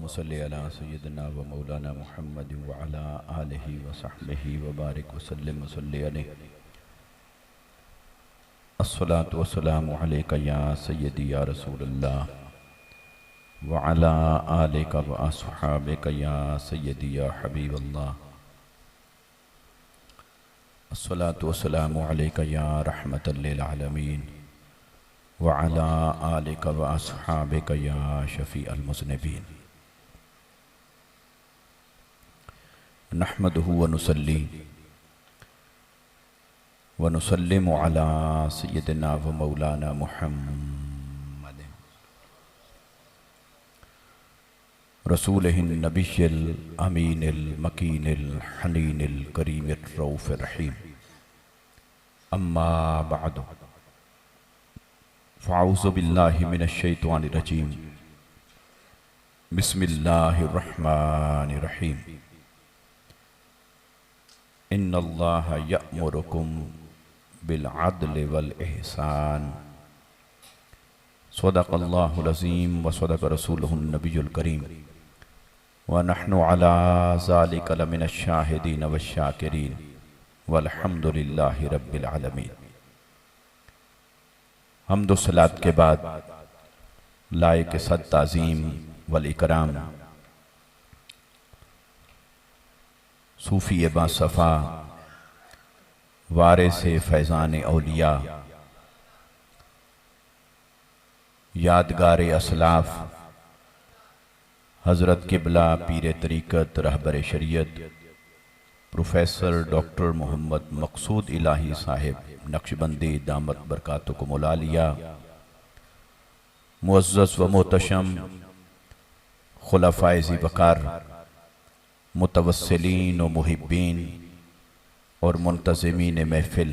अल्लाहुम्मा सल्लि अला सय्यिदिना व मौलाना मुहम्मद व अला आलिहि व सहबिहि व बारिक व सल्लिम व सल्लि अलैहि। अस्सलातु वस्सलामु अलैका या सय्यदी या रसूलल्लाह व अला आलिका व अस्हाबिका या सय्यदी या हबीबल्लाह। अस्सलातु वस्सलामु अलैका या रहमतल लिल आलमीन व अला आलिका व अस्हाबिका या शफीअल मुज़निबीन। नहमदुहु व नुसल्ली व नुसल्लिमु अला सय्यदिना व मौलाना मुहम्मद रसूलिहिन नबिय्यिल अमीनिल मकीनिल हनीनिल करीमिर रऊफिर रहीम। अम्मा बअद फ़अऊज़ु बिल्लाहि मिनश शैतानिर रजीम। बिस्मिल्लाहिर रहमानिर रहीम। इन्नल्लाहा यअमुरुकुम बिल अदलि वल इहसान। सदक़ल्लाहुल अज़ीम व सदक़ रसूलुहुन नबियुल करीम व नहनु अला ज़ालिका लमिनश शाहिदीन वश शाकिरीन वल्हम्दुलिल्लाहि रब्बिल आलमीन। हम्द व सलात के बाद लायक सद ताज़ीम वल इकराम सूफ़ी बासफ़ा वारिसे फैज़ान औलिया यादगार असलाफ़ हज़रत क़िबला पीर तरीक़त रहबर शरीयत प्रोफेसर डॉक्टर मोहम्मद मक़सूद इलाही साहिब नक्शबंदी दामत बरकातुकुमुल आलिया मुअज़्ज़ज़ व मोहतशम खुलफ़ाए ज़ीवकार मुतवस्सिलीन व मुहिब्बीन और मुंतज़िमीन महफ़िल,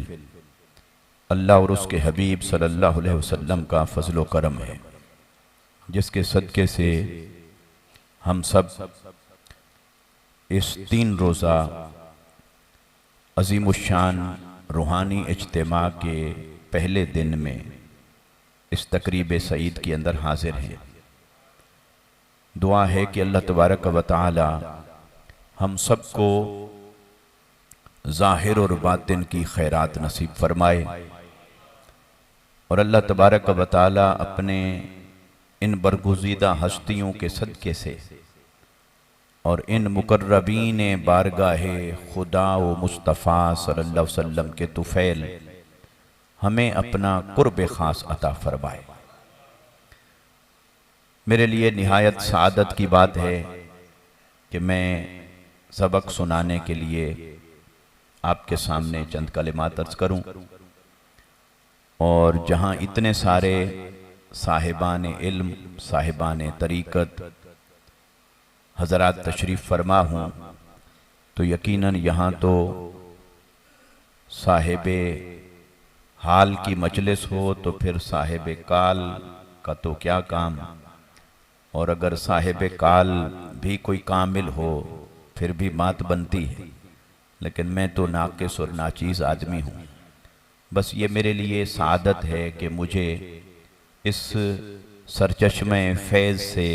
अल्लाह और उसके हबीब सल्लल्लाहु अलैहि वसल्लम का फ़ज़ल व करम है, जिसके सदक़े से हम सब इस 3 रोज़ा अज़ीमुश्शान रूहानी इज्तिमा के पहले दिन में इस तक़रीब सईद के अंदर हाज़िर हैं। दुआ है कि अल्लाह तबारक व तआला हम सबको ज़ाहिर और बातिन की खैरात नसीब फरमाए और अल्लाह तबारक व तआला अपने इन बरगुज़ीदा हस्तियों के सदक़े से और इन मुकर्रबीन बारगाहे खुदा व मुस्तफ़ा सल्लल्लाहु अलैहि वसल्लम के तुफ़ैल हमें अपना कुर्ब ख़ास अता फरमाए। मेरे लिए निहायत सआदत की बात है कि मैं सबक सुनाने के लिए आपके सामने चंद कलिमात अर्ज़ करूं और जहां इतने सारे साहिबान इल्म साहिबान तरीक़त हज़रात तशरीफ़ फरमा हूँ तो यकीनन यहाँ तो साहिबे हाल की मजलिस हो तो फिर साहिबे काल का तो क्या काम, और अगर साहिबे काल भी कोई कामिल हो फिर भी बात बनती है, लेकिन मैं तो नाक़िस और नाचीज़ आदमी हूँ। बस ये मेरे लिए सादत है कि मुझे इस सरचश्मे फैज़ से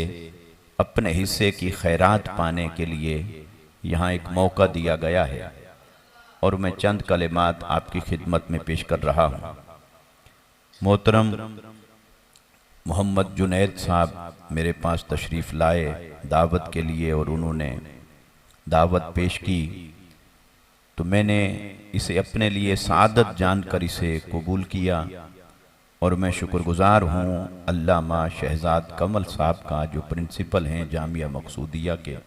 अपने हिस्से की खैरात पाने के लिए यहाँ एक मौका दिया गया है और मैं चंद कलिमात आपकी खिदमत में पेश कर रहा हूँ। मोहतरम मोहम्मद जुनैद साहब मेरे पास तशरीफ़ लाए दावत के लिए और उन्होंने दावत पेश की तो मैंने इसे अपने लिए सादत जानकर इसे कबूल किया और मैं शुक्रगुज़ार हूँ अल्लामा शहज़ाद कमल साहब का, जो प्रिंसिपल हैं जामिया मक़सूदिया के,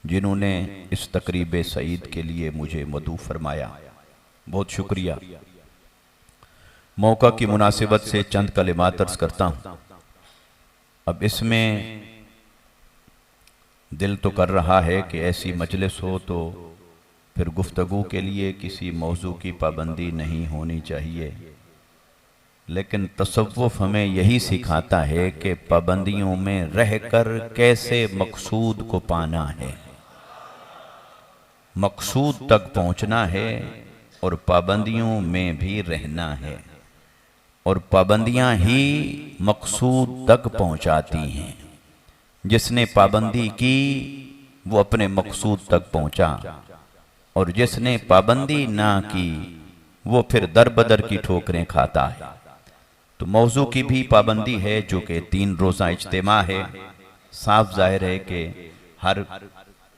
जिन्होंने इस तक़रीब सईद के लिए मुझे मदऊ फरमाया। बहुत शुक्रिया। मौका की मुनासिबत से चंद कलिमात अर्ज़ करता हूँ। अब इसमें दिल तो कर रहा है कि ऐसी मजलिस हो तो फिर गुफ्तगू के लिए किसी मौजू की पाबंदी नहीं होनी चाहिए, लेकिन तसव्वुफ़ हमें यही सिखाता है कि पाबंदियों में रहकर कैसे मकसूद को पाना है, मकसूद तक पहुँचना है और पाबंदियों में भी रहना है, और पाबंदियाँ ही मकसूद तक पहुँचाती हैं। जिसने पाबंदी की वो अपने मकसूद तक पहुंचा, और जिसने पाबंदी ना की वो फिर दर बदर की ठोकरें खाता है। तो मौजू की भी पाबंदी है, जो कि 3 रोज़ा इज्तिमा है। साफ जाहिर है कि हर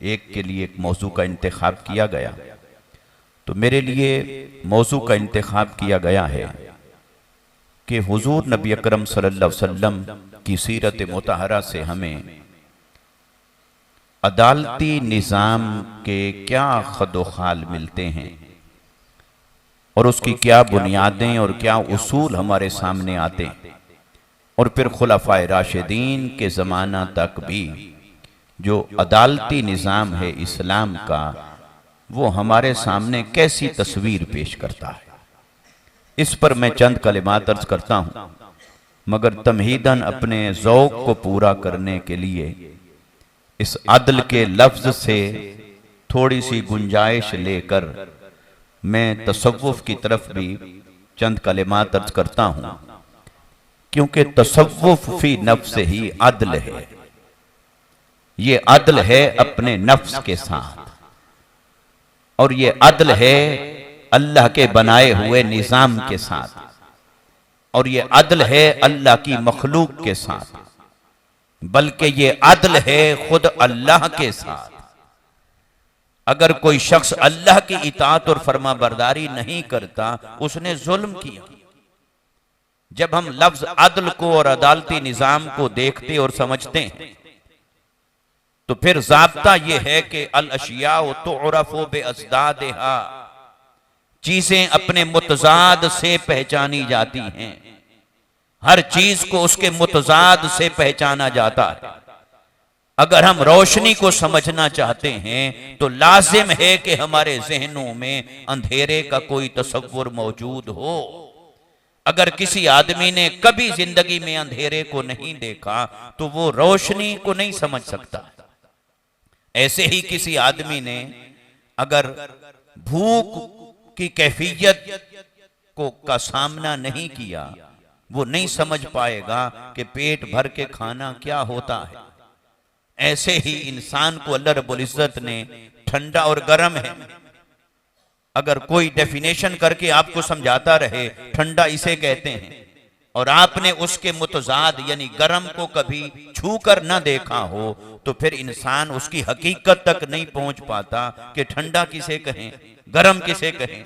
एक के लिए एक मौजू का इंतखाब किया गया। तो मेरे लिए मौजू का इंतखाब किया गया है कि हुजूर नबी अकरम सल्लल्लाहु अलैहि वसल्लम की सीरत मुतहरा से हमें अदालती निज़ाम के क्या खदोखाल मिलते हैं और उसकी क्या बुनियादें और क्या उसूल हमारे सामने आते हैं, और फिर खुलफाए राशिदीन के ज़माना तक भी जो अदालती निज़ाम है इस्लाम का, वो हमारे सामने कैसी तस्वीर पेश करता है। इस पर मैं चंद कलिमात अर्ज करता हूँ, मगर तमहीदन अपने ज़ौक़ को पूरा करने के लिए इस अदल के लफ्ज़ से थोड़ी सी गुंजाइश लेकर मैं तसव्वुफ़ की तरफ भी चंद कलिमात अर्ज करता हूँ, क्योंकि तसव्वुफ़ फी नफ्स ही अदल है। ये अदल है अपने नफ्स के साथ, और ये अदल है अल्लाह के बनाए हुए निज़ाम के साथ, और ये अदल है अल्लाह की मखलूक के साथ, बल्कि ये अदल है खुद अल्लाह के साथ। अगर कोई शख्स अल्लाह की इताअत और फरमा बरदारी नहीं करता, उसने जुल्म किया। जब हम लफ्ज अदल को और अदालती निजाम को देखते और समझते हैं, तो फिर ज़ाब्ता यह है कि अल अशिया तुअरफ़ु बिअज़दादिहा, चीजें अपने मुतजाद से पहचानी जाती हैं। हर चीज को उसके मुतजाद से पहचाना जाता है। अगर हम रोशनी को समझना चाहते हैं तो लाजिम है कि हमारे जहनों में अंधेरे का कोई तसव्वुर मौजूद हो। अगर किसी आदमी ने कभी जिंदगी में अंधेरे को नहीं देखा तो वो रोशनी को नहीं समझ सकता। ऐसे ही किसी आदमी ने अगर भूख की कैफियत को का सामना नहीं किया, वो नहीं समझ पाएगा कि पेट भर के खाना क्या होता है। ऐसे ही इंसान को अल्लाह रब्बुल इज्जत ने ठंडा और गर्म है, अगर कोई डेफिनेशन करके आपको समझाता रहे ठंडा इसे कहते हैं, और आपने उसके मुतजाद यानी गर्म को कभी छूकर न देखा हो, तो फिर इंसान उसकी हकीकत तक नहीं पहुंच पाता कि ठंडा किसे कहें, गर्म किसे कहें।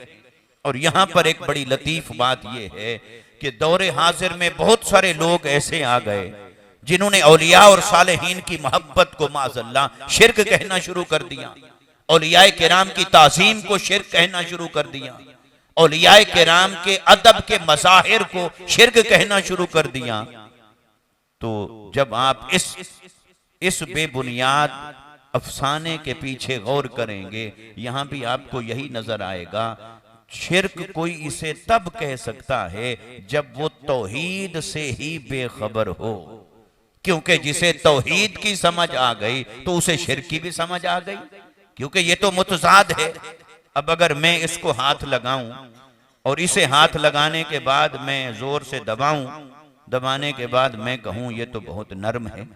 और यहां पर एक बड़ी लतीफ बात यह है कि दौरे हाजिर में बहुत सारे लोग ऐसे आ गए जिन्होंने औलिया और सालेहीन की मोहब्बत को माज़अल्लाह शिर्क कहना शुरू कर दिया, औलिया किराम की ताज़ीम को शिर्क कहना शुरू कर दिया, औलिया किराम के अदब के मज़ाहिर को शिर्क कहना शुरू कर दिया। तो जब आप इस बेबुनियाद अफसाने के पीछे गौर करेंगे, यहां भी आपको यही नजर आएगा। शिर्क कोई इसे तब कह सकता है जब वो तौहीद से ही बेखबर हो, क्योंकि जिसे तौहीद की समझ आ गई तो उसे शिर्क की भी समझ आ गई, क्योंकि ये तो मुतजाद है। अब अगर मैं इसको हाथ लगाऊं और इसे हाथ लगाने के बाद मैं जोर से दबाऊं, दबाने के बाद मैं कहूं ये तो बहुत नरम है,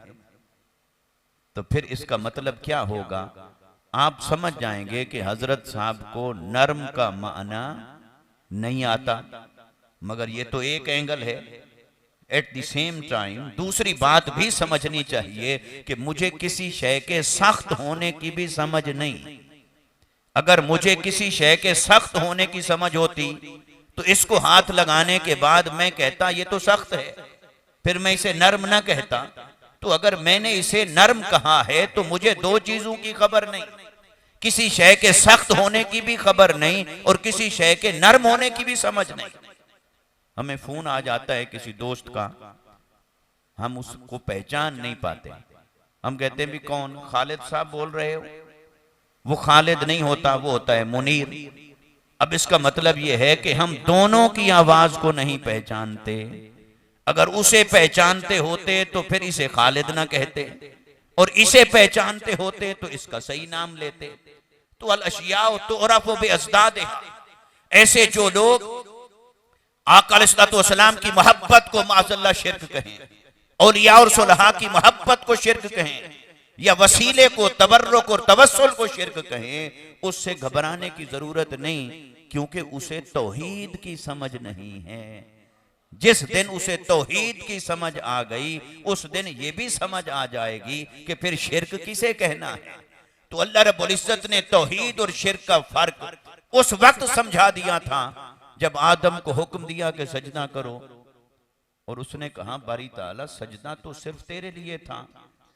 तो फिर इसका मतलब क्या होगा? आप समझ जाएंगे कि हजरत साहब को नरम का माना नहीं आता। मगर ये तो एक एंगल है। एट द सेम टाइम दूसरी बात भी समझनी चाहिए कि मुझे किसी शय के सख्त होने की भी समझ नहीं। अगर मुझे किसी शय के सख्त होने की समझ होती तो इसको हाथ लगाने के बाद मैं कहता ये तो सख्त है, फिर मैं इसे नर्म ना कहता। तो अगर मैंने इसे नर्म कहा है तो मुझे दो चीजों की खबर नहीं, किसी शय के सख्त होने की भी खबर नहीं और किसी शय के नर्म होने की भी समझ नहीं। हमें फोन आ जाता है किसी दोस्त का, हम उसको पहचान नहीं पाते, हम कहते हैं भी कौन? खालिद साहब बोल रहे हो? वो खालिद नहीं होता, वो होता है मुनीर। अब इसका मतलब यह है कि हम दोनों की आवाज को नहीं पहचानते। अगर उसे पहचानते होते तो फिर इसे खालिद ना कहते, और इसे पहचानते होते तो इसका सही नाम लेते। तो अल अशिया तुअरफ़ु बिअज़दादिहा, ऐसे जो लोग आका अलैहिस्सलातु वस्सलाम की मोहब्बत को माज़अल्लाह शिर्क कहें, औलिया और सुलहा की मोहब्बत को शिर्क कहें या वसीले को, तबर्रुक और तवस्सुल को शिर्क कहें, उससे घबराने की जरूरत नहीं, क्योंकि उसे तौहीद की समझ नहीं है। जिस दिन उसे तौहीद की समझ आ गई, उस दिन ये भी समझ आ जाएगी कि फिर शिर्क किसे कहना है। तो अल्लाह रब्बुल इज्जत ने तौहीद और शिर्क का फर्क उस वक्त समझा दिया था जब आदम को हुक्म दिया कि सजदा करो, और उसने कहा बारी ताला सजदा तो सिर्फ तेरे लिए था,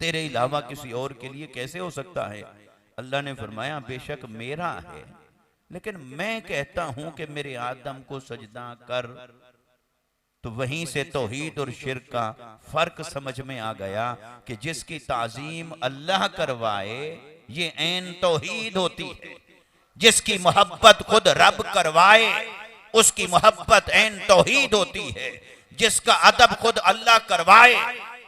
तेरे अलावा किसी और के लिए कैसे हो सकता है। अल्लाह ने फरमाया बेशक मेरा है, लेकिन मैं कहता हूं कि मेरे आदम को सजदा कर। तो वहीं से तौहीद और शिर्क का फर्क समझ में आ गया कि जिसकी ताजीम अल्लाह करवाए ये ऐन तौहीद होती है, जिसकी मोहब्बत खुद रब करवाए उसकी मोहब्बत ऐन तौहीद होती है, जिसका अदब खुद अल्लाह करवाए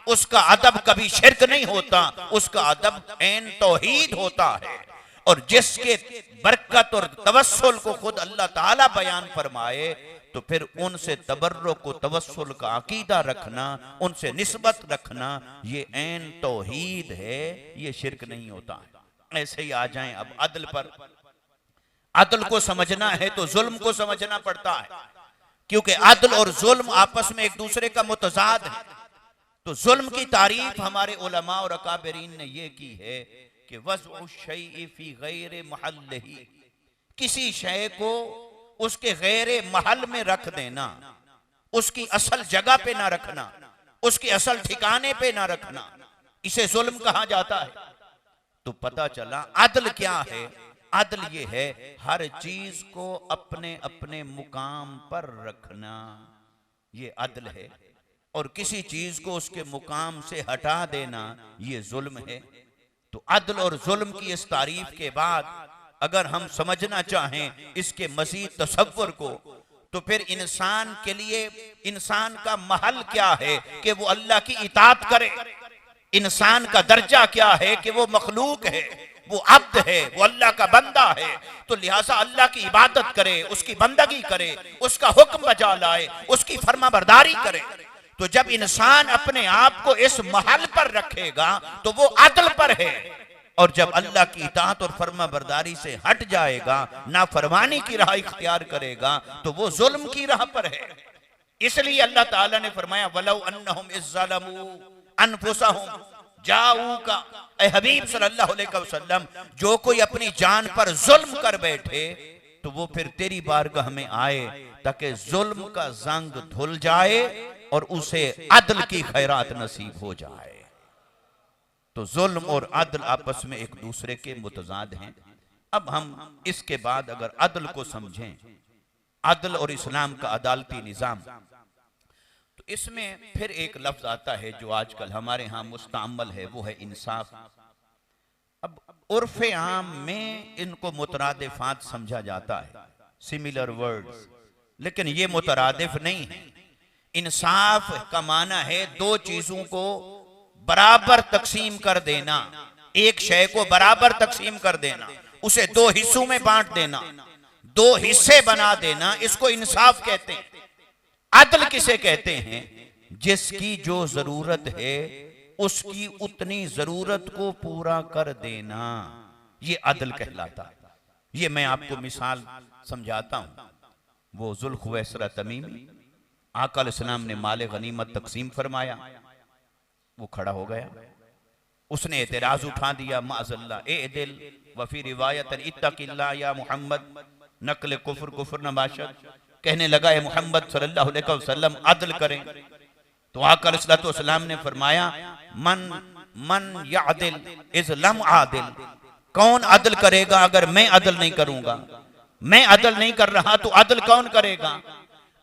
उसका अदब कभी शिर्क नहीं होता, उसका अदब ऐन तौहीद होता है। और जिसके बरकत और तवस्सुल को खुद अल्लाह ताला बयान फरमाए, तो फिर उनसे तबर्रुक को, तवस्सुल का अकीदा रखना, उनसे निस्बत रखना, ये ऐन तौहीद है, ये शिर्क नहीं होता है। ऐसे ही आ जाएं अब अदल पर। अदल को समझना है तो जुल्म को समझना पड़ता है, क्योंकि अदल और जुल्म आपस में एक दूसरे का मुतजाद है। तो जुल्म की तारीफ हमारे उलमा और अकाबरीन ने यह की है कि वज़उ शैइ फी गैर महल्लिही, किसी शय को उसके गैर महल में रख देना, उसकी असल जगह पे ना रखना, उसके असल ठिकाने पे ना रखना, इसे जुल्म कहा जाता है। तो पता चला अदल क्या है। अदल ये है हर चीज को अपने अपने मुकाम पर रखना, ये अदल है। और किसी चीज को उसके मुकाम से हटा देना, ये जुल्म है। तो अदल और जुल्म की इस तारीफ के बाद अगर हम समझना चाहें इसके मजीद तसव्वुर को, तो फिर इंसान के लिए इंसान का महल क्या है कि वो अल्लाह की इताअत करे। इंसान का दर्जा क्या है कि वो मखलूक है, वो अब्द है, वो अल्लाह का बंदा है। तो लिहाजा अल्लाह की इबादत करे, उसकी बंदगी करे, उसका हुक्म बजा लाए, उसकी फर्माबरदारी करे। तो जब इंसान अपने आप को इस महल पर रखेगा तो वो अदल पर है, और जब अल्लाह की इताअत और फर्माबरदारी से हट जाएगा, नाफरमानी की राह इख्तियार करेगा, तो वो जुल्म की राह पर है। इसलिए अल्लाह ताला ने फरमाया वलौ अन्नहुम इज़्ज़लमू अनफुसहुम जाऊका, ऐ हबीब सल्लल्लाहु अलैहि वसल्लम, जो कोई अपनी जान पर जुल्म कर बैठे तो वो फिर तेरी बारगाह में आए ताकि जुल्म का जंग धुल जाए और उसे अदल की खैरात नसीब हो जाए। तो जुल्म और अदल आपस में एक दूसरे के मुतजाद हैं। अब हम इसके बाद अगर अदल को समझें, अदल और इस्लाम का अदालती निजाम, तो इसमें फिर एक लफ्ज आता है जो आजकल हमारे यहाँ मुस्तअमल है, वो है इंसाफ। अब उर्फ आम में इनको मुतरादिफात समझा जाता है, सिमिलर वर्ड्स, लेकिन ये मुतरादिफ नहीं है। इंसाफ का माना है दो चीजों को बराबर तकसीम कर देना, एक शय को बराबर तकसीम कर देना, उसे दो हिस्सों में बांट देना, दो हिस्से बना देना, इसको इंसाफ कहते हैं। अदल किसे कहते हैं? जिसकी जो जरूरत है उसकी उतनी जरूरत को पूरा कर देना, ये अदल कहलाता है। ये मैं आपको मिसाल समझाता हूं। वो जुल्खुवैसरा तमीमी, आका अलैहिस्सलाम ने माले गनीमत तकसीम फरमाया, वो खड़ा हो गया, उसने एतराज उठा दिया, माज़ल्ला ए दिल वफी रिवायत इत्तकिल्लाह या मोहम्मद नकल कुफ्र कुफ्र नबाशत, कहने लगा है मोहम्मद सल्लल्लाहु अलैहि वसल्लम अदल करें। तो आका अलैहिस्सलाम ने फरमाया मन मन यादिल इज लम आदिल, कौन अदल करेगा अगर मैं अदल नहीं करूंगा? मैं अदल नहीं कर रहा तो अदल कौन करेगा?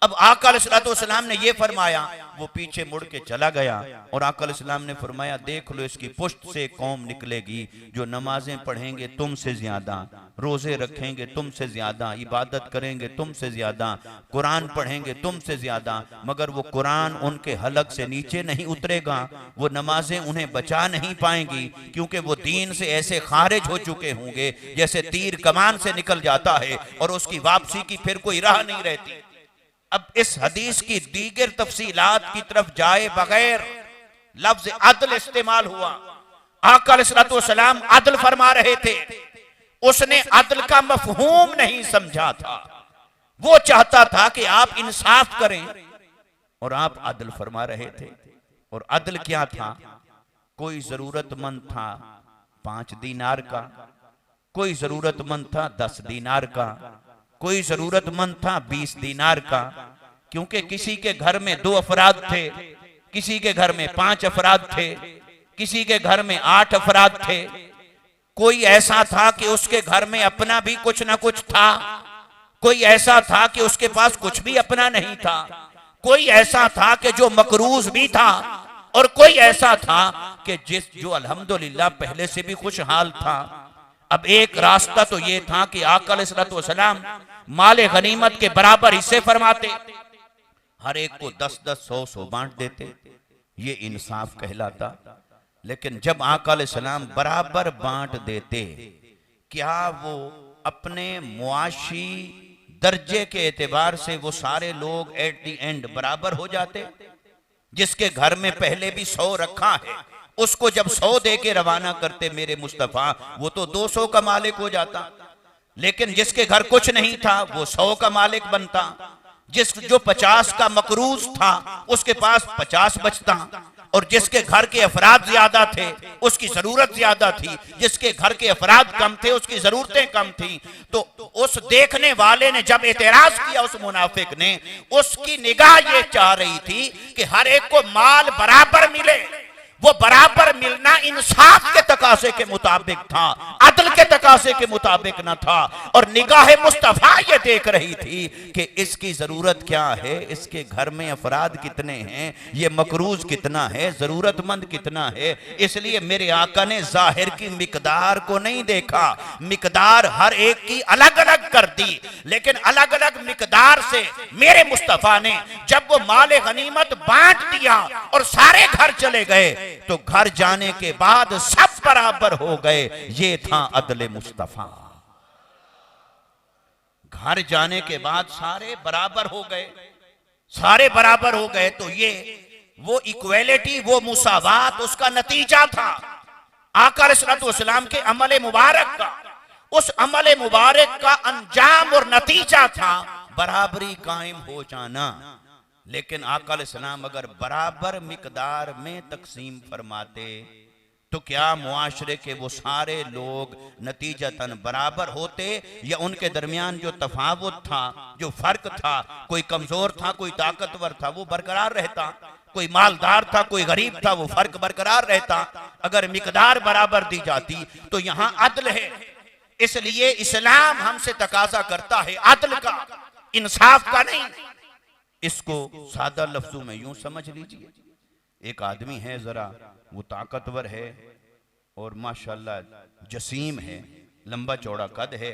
अब आका अलैहिस्सलाम ने यह फरमाया, वो पीछे मुड़ के चला गया और आका अलैहिस्सलाम ने फरमाया देख लो इसकी पुश्त से कौम निकलेगी जो नमाजें पढ़ेंगे तुमसे ज्यादा, रोजे रखेंगे तुमसे ज्यादा, इबादत करेंगे तुमसे ज्यादा, कुरान पढ़ेंगे तुमसे ज्यादा, मगर वो कुरान उनके हलक से नीचे नहीं उतरेगा, वो नमाजें उन्हें बचा नहीं पाएंगी, क्योंकि वो दीन से ऐसे खारिज हो चुके होंगे जैसे तीर कमान से निकल जाता है और उसकी वापसी की फिर कोई राह नहीं रहती। अब इस हदीस की दीगर तफसीलात की तरफ जाए बगैर लफ्ज अदल इस्तेमाल हुआ। आका अलैहिस्सलाम अदल फरमा रहे थे, उसने अदल का मफहूम नहीं समझा था। वो चाहता था कि आप इंसाफ करें और आप अदल फरमा रहे थे। और अदल क्या था? कोई जरूरतमंद था 5 दीनार का, कोई जरूरतमंद था 10 दीनार का, कोई जरूरतमंद था 20 दीनार का। क्योंकि किसी के घर में 2 अफराद थे, किसी के घर में 5 अफराद थे, किसी के घर में 8 अफराद थे। कोई ऐसा था कि उसके घर में अपना भी कुछ ना कुछ था, कोई ऐसा था कि उसके पास कुछ भी अपना नहीं था, कोई ऐसा था कि जो मकरूज भी था, और कोई ऐसा था कि जो अल्हम्दुलिल्लाह पहले से भी खुशहाल था। अब एक रास्ता तो ये था कि आका अलैहिस्सलाम माले गनीमत के बराबर हिस्से फरमाते, हर एक को 10-10, 100-100 बांट देते, ये इंसाफ कहलाता। लेकिन जब आका अलैहिस्सलाम बराबर बांट देते, क्या वो अपने मुआशी दर्जे के एतबार से वो सारे लोग एट दी एंड बराबर हो जाते? जिसके घर में पहले भी 100 रखा है, उसको जब 100 दे के रवाना करते मेरे मुस्तफा, वो तो 200 का मालिक हो जाता। लेकिन जिसके घर कुछ नहीं था वो 100 का मालिक बनता। जो 50 का मकरूज था उसके पास 50 बचता, और जिसके घर के अफराद ज्यादा थे उसकी जरूरत ज्यादा थी, जिसके घर के अफराद कम थे उसकी जरूरतें कम थी। तो उस देखने वाले ने जब एतराज किया, उस मुनाफिक ने, उसकी निगाह ये चाह रही थी कि हर एक को माल बराबर मिले। वो बराबर मिलना इंसाफ के तकाजे के मुताबिक था, अदल के तकाजे के मुताबिक न था। और निगाह मुस्तफा ये देख रही थी कि इसकी जरूरत क्या है, इसके घर में अफराद कितने हैं, ये मकरूज कितना है, जरूरतमंद कितना है। इसलिए मेरे आका ने जाहिर की मिकदार को नहीं देखा, मिकदार हर एक की अलग अलग कर दी। लेकिन अलग अलग मिकदार से मेरे मुस्तफा ने जब वो माले गनीमत बांट दिया और सारे घर चले गए, तो घर जाने के बाद सब बराबर हो गए। ये था अदले मुस्तफा। घर जाने के बाद सारे बराबर हो गए, सारे बराबर हो गए। तो ये वो इक्वेलिटी, वो मुसावात उसका नतीजा था आका अलैहिस्सलाम के अमल मुबारक का। उस अमल मुबारक का अंजाम और नतीजा था बराबरी कायम हो जाना। लेकिन आका अलैहिस्सलाम अगर बराबर मिकदार में तकसीम फरमाते तो क्या मुआशरे के वो सारे लोग नतीजतन बराबर होते, या उनके दरमियान जो तफावुत था, जो फर्क था, कोई कमजोर था कोई ताकतवर था, वो बरकरार रहता, कोई मालदार था कोई गरीब था, वो फर्क बरकरार रहता। अगर मिकदार बराबर दी जाती तो यहां अदल है। इसलिए इस्लाम हमसे तकाजा करता है अदल का, इंसाफ का नहीं। इसको सादा लफ्जों में यूं समझ लीजिए, एक आदमी है, जरा वो ताकतवर है और माशाल्लाह जसीम है, लंबा चौड़ा कद है।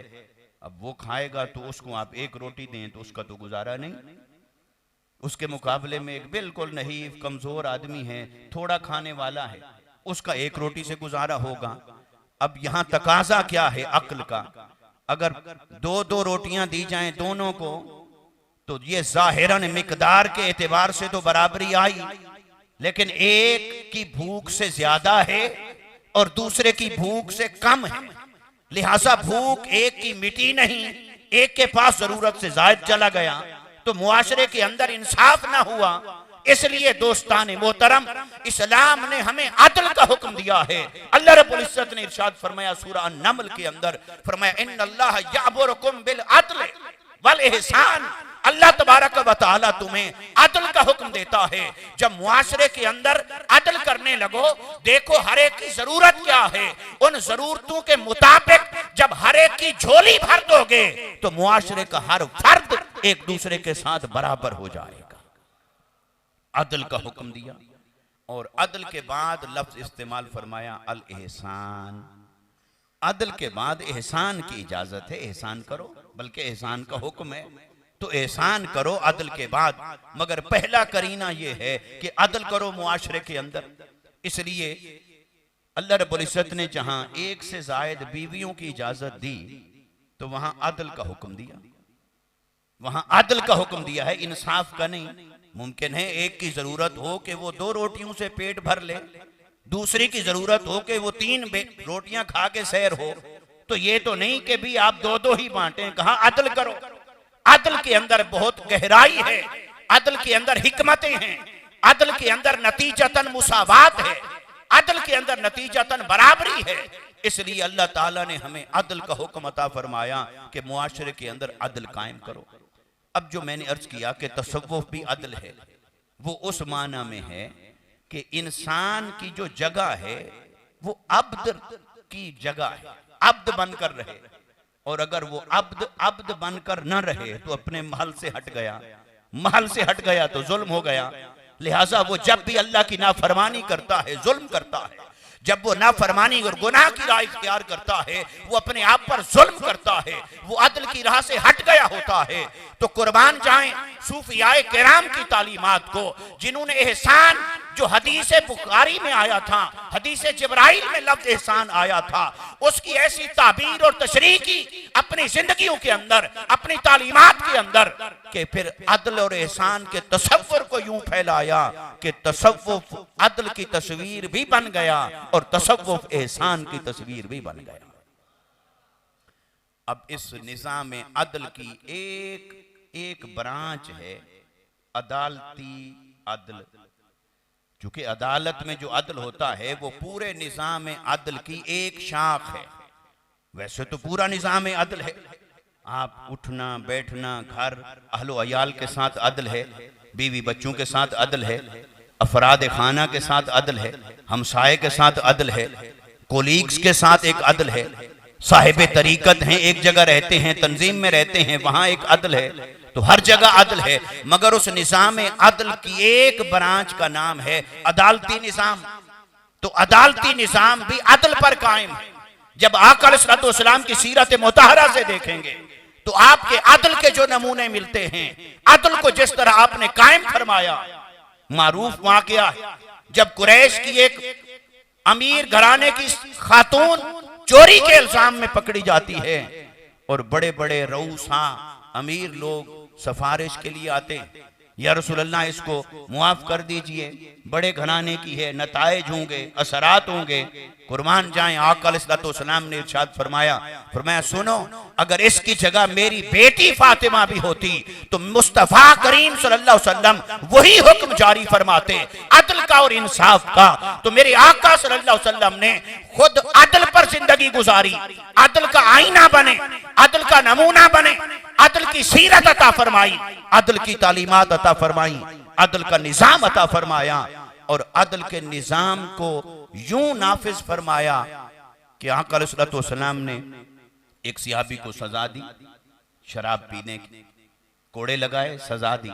अब वो खाएगा तो उसको आप 1 रोटी दें तो उसका तो गुजारा नहीं। उसके मुकाबले में एक बिल्कुल नहीफ कमजोर आदमी है, थोड़ा खाने वाला है, उसका 1 रोटी से गुजारा होगा। अब यहां तकाजा क्या है? अक्ल का। अगर 2-2 रोटियां दी जाएं दोनों को, तो ये जाहिरन मिकदार के एतबार से तो बराबरी आई, लेकिन एक की भूख से ज्यादा है और दूसरे की भूख से कम है। लिहाजा भूख एक की मिटी नहीं, एक के पास जरूरत से जायद चला गया, तो मुआशरे के अंदर इंसाफ ना हुआ। इसलिए दोस्तान मोहतरम, इस्लाम ने हमें अदल का हुक्म दिया है। अल्लाह रब्बुल इज्जत ने इरशाद फरमाया सूरह अन-नमल के अंदर, फरमाया इन्नल्लाह यअमुरुकुम बिल अदल वल इहसान। अल्लाह तबारक व तआला तुम्हें अदल का हुक्म देता है। जब मुआशरे के अंदर अदल करने लगो, देखो हर एक की जरूरत क्या है, उन जरूरतों के मुताबिक जब हर एक की झोली भर दोगे तो मुआशरे का हर फर्द एक दूसरे के साथ बराबर हो जाएगा। अदल का हुक्म दिया और अदल के बाद लफ्ज इस्तेमाल फरमाया अल एहसान। अदल के बाद एहसान की इजाजत है, एहसान करो, बल्कि एहसान का हुक्म है, तो एहसान करो अदल के बाद। मगर पहला करीना यह है कि अदल करो मुआशरे के अंदर। इसलिए अल्लाह रब्बुल इज्जत ने जहां 1 से जायद बीवियों की इजाजत दी तो वहां अदल का हुक्म दिया, वहां अदल का हुक्म दिया है, इंसाफ का नहीं। मुमकिन है एक की जरूरत हो कि वो 2 रोटियों से पेट भर ले, दूसरी की जरूरत हो कि वो 3 रोटियां खा के सैर हो। तो ये तो नहीं कि भी आप 2-2 ही बांटें, कहा अदल करो। अदल के अंदर बहुत गहराई है, अदल के अंदर हिकमतें हैं, अदल के अंदर नतीजतन मुसावात है, अदल के अंदर नतीजतन बराबरी है। इसलिए अल्लाह ताला ने हमें अदल का हुक्म अता फरमाया कि मुआशरे के अंदर अदल कायम करो। अब जो मैंने अर्ज किया कि तसव्वुफ भी अदल है, वो उस माना में है कि इंसान की जो जगह है वो अब्द की जगह है, अब्द बनकर रहे। और अगर वो अब्द बनकर न रहे तो अपने महल से हट गया, महल से हट गया तो जुल्म हो गया। लिहाजा वो जब भी अल्लाह की नाफरमानी करता है, जुल्म करता है। जब वो नाफरमानी और गुनाह की राह इख्तियार करता है, वो अपने आप पर जुल्म करता है, वो अदल की राह से हट गया होता है। तो कुर्बान जाएं सूफियाए किराम की तालीमात को, जिन्होंने एहसान जो हदीस बुखारी में आया था, हदीस जिब्राइल में लफ्ज एहसान आया था, उसकी ऐसी ताबीर और तशरीह की अपनी जिंदगियों के अंदर, अपनी तालीमात के अंदर, कि फिर अदल और एहसान के तसव्वुर को यूं फैलाया कि तसव्वुफ अदल की तस्वीर भी बन गया और तसव्वुफ एहसान की तस्वीर भी बन गया। अब इस निज़ाम अदल की एक ब्रांच है अदालती अदल। चूंकि अदालत में जो अदल होता है वो पूरे निज़ाम अदल की एक शाख है। वैसे तो पूरा निज़ाम अदल है, आप उठना बैठना, घर अहलो अयाल के साथ अदल है, बीवी बच्चों के साथ अदल है, अफराद खाना के साथ अदल है, हमसाये के साथ अदल है, कोलीग्स के साथ एक अदल है, साहिब तरीकत हैं, एक जगह रहते हैं, तंजीम में रहते हैं, वहां एक अदल है। तो हर जगह अदल है, मगर उस निज़ाम अदल की एक ब्रांच का नाम है अदालती निज़ाम। तो अदालती निज़ाम भी अदल पर कायम है। जब आका अलैहिस्सलातु वस्सलाम की सीरत मुतहरा से देखेंगे तो आपके अदल के जो नमूने मिलते हैं, अदल को जिस तरह आपने कायम फरमाया। मारूफ वाक़या है, जब कुरैश की एक अमीर घराने की खातून चोरी के इल्जाम में पकड़ी जाती है और बड़े बड़े रऊसा अमीर लोग सफारिश के लिए आते हैं, या रसूलल्लाह इसको मुआफ कर दीजिए, बड़े घराने की है, नताइज होंगे, असरात होंगे। कुर्बान जाएं आका अलैहिस्सलातु वस्सलाम ने इरशाद फरमाया सुनो, अगर इसकी जगह मेरी बेटी फातिमा भी होती तो मुस्तफा करीम सल्लल्लाहु अलैहि वसल्लम वही हुक्म जारी फरमाते अदल का और इंसाफ का। तो मेरे आका सल्लल्लाहु अलैहि वसल्लम ने खुद अदल पर जिंदगी गुजारी, अदल का आईना बने, अदल का नमूना बने, अदल की सीरत अता फरमाई, अदल की तालीमात अता फरमाई, अदल का निजाम अता फरमाया और अदल के निजाम को यूं नाफिज फरमाया कि आका अलैहिस्सलातु वस्सलाम ने एक सिहाबी को सजा दी, शराब पीने की, कोड़े लगाए, सजा दी।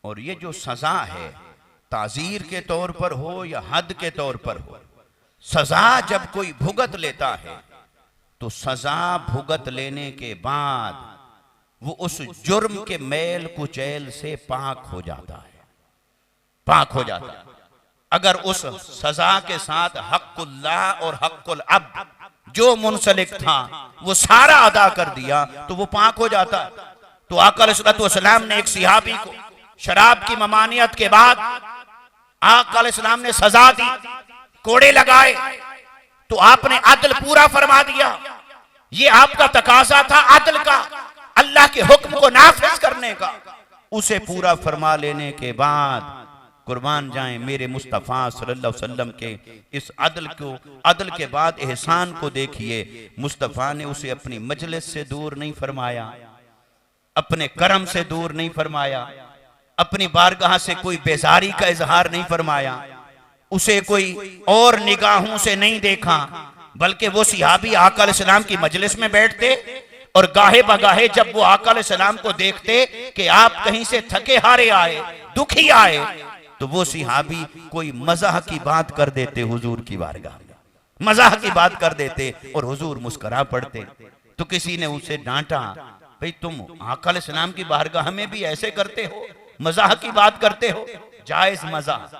और ये जो सजा है ताजीर के तौर पर हो या हद के तौर पर हो, सजा जब कोई भुगत लेता है तो सजा भुगत लेने के बाद वो उस जुर्म के मैल कुचैल से पाक हो जाता है, पाक हो जाता है। अगर उस सजा के साथ हक़्क़ुल्लाह और हक़्क़ुल अब्द जो मुंसलिक था वो सारा अदा कर दिया तो वो पाक हो जाता है। तो आका अलैहिस्सलातु वस्सलाम ने एक सिहाबी को शराब की ममानियत के बाद आका अलैहिस्सलाम ने सजा दी, कोड़े लगाए, तो आपने अदल पूरा फरमा दिया। ये आपका तकाजा था अदल का, अल्लाह के हुक्म को नाफिज करने का। उसे पूरा फरमा लेने के बाद कुर्बान जाएं मेरे मुस्तफ़ा सल्लल्लाहु अलैहि वसल्लम के इस अदल को, अदल के बाद एहसान को देखिए। मुस्तफ़ा ने उसे अपनी मजलिस से दूर नहीं फरमाया, अपने करम से दूर नहीं फरमाया, अपनी बारगाह से कोई बेजारी का इजहार नहीं फरमाया, उसे कोई और निगाहों से नहीं देखा, बल्कि वो सिहाबी आका अलैहिस्सलाम की मजलिस में बैठते और गाहे बगाहे जब वो आका अलैहिस्सलाम को देखते कि आप कहीं से थके हारे आए, दुखी आए, तो वो सिहाबी कोई मजाह की बात कर देते हुजूर की बारगाह में, मजाह की बात कर देते और हुजूर मुस्कुरा पड़ते। तो किसी ने उसे डांटा, भाई तुम आका अलैहिस्सलाम की बारगाह में भी ऐसे करते हो, मजाह की बात करते हो। जायज मजाक,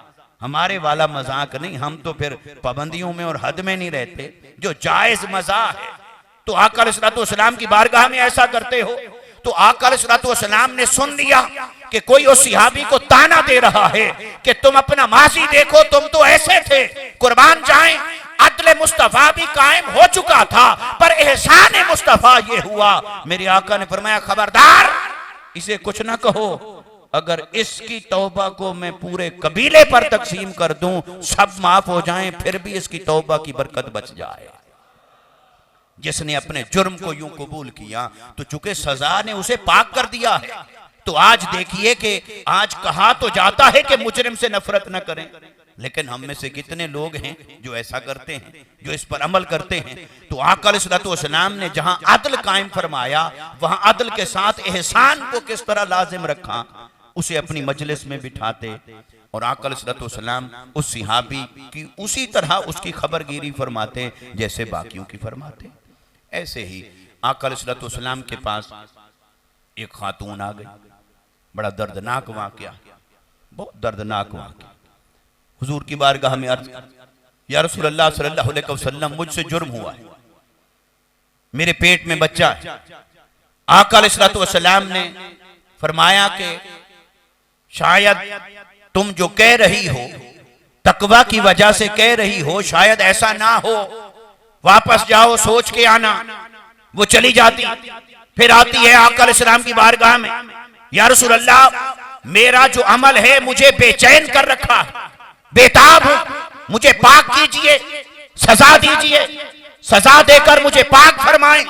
हमारे वाला मजाक नहीं, हम तो फिर पाबंदियों में और हद में नहीं रहते। जो जायज मजाक है तो आका अलैहिस्सलातु वस्सलाम की बारगाह में ऐसा करते हो। तो आका अलैहिस्सलातु वस्सलाम ने सुन लिया कि कोई उस सहाबी को ताना दे रहा है कि तुम अपना माजी देखो, तुम तो ऐसे थे, कुर्बान जाएं, अदल मुस्तफा भी कायम हो चुका था, पर एहसान मुस्तफा ये हुआ। मेरे आका ने फरमाया खबरदार, इसे कुछ ना कहो, अगर इसकी तौबा को मैं पूरे कबीले पर तकसीम कर दूं, सब माफ हो जाएं, फिर भी इसकी तौबा की बरकत बच जाए। जिसने अपने जुर्म को यूं कबूल किया तो चूंकि सजा ने उसे पाक कर दिया है, तो आज देखिए कि आज कहा तो जाता है कि मुजरिम से नफरत न करें, लेकिन हम में से कितने लोग हैं जो ऐसा करते हैं, जो इस पर अमल करते हैं। तो आका अलैहिस्सलाम ने जहां अदल कायम फरमाया, वहां अदल के साथ एहसान को किस तरह लाजिम रखा, उसे अपनी मजलिस में बिठाते और आका अलैहिस्सलाम उस सहाबी की उसी तरह उसकी खबरगिरी फरमाते जैसे बाकियों की फरमाते। ऐसे ही आका अलैहिस्सलाम के पास एक खातून आ गई, बड़ा दर्दनाक वाकया, बहुत दर्दनाक वाकया। हुजूर की बारगाह में अर्ज, या रसूलल्लाह सल्लल्लाहु अलैहि वसल्लम, मुझसे जुर्म हुआ है, मेरे पेट में बच्चा है। आका अलैहिस्सलाम ने फरमाया कि शायद तुम जो कह रही हो तकवा की वजह से कह रही हो, शायद ऐसा ना हो, वापस जाओ, सोच के आना। वो चली जाती, फिर आती है आका अलैहिस्सलाम की बारगाह में, या रसूल अल्लाह, मेरा जो अमल है मुझे बेचैन कर रखा है, बेताब हूं, मुझे पाक कीजिए, सजा दीजिए, सजा देकर मुझे पाक फरमाएं।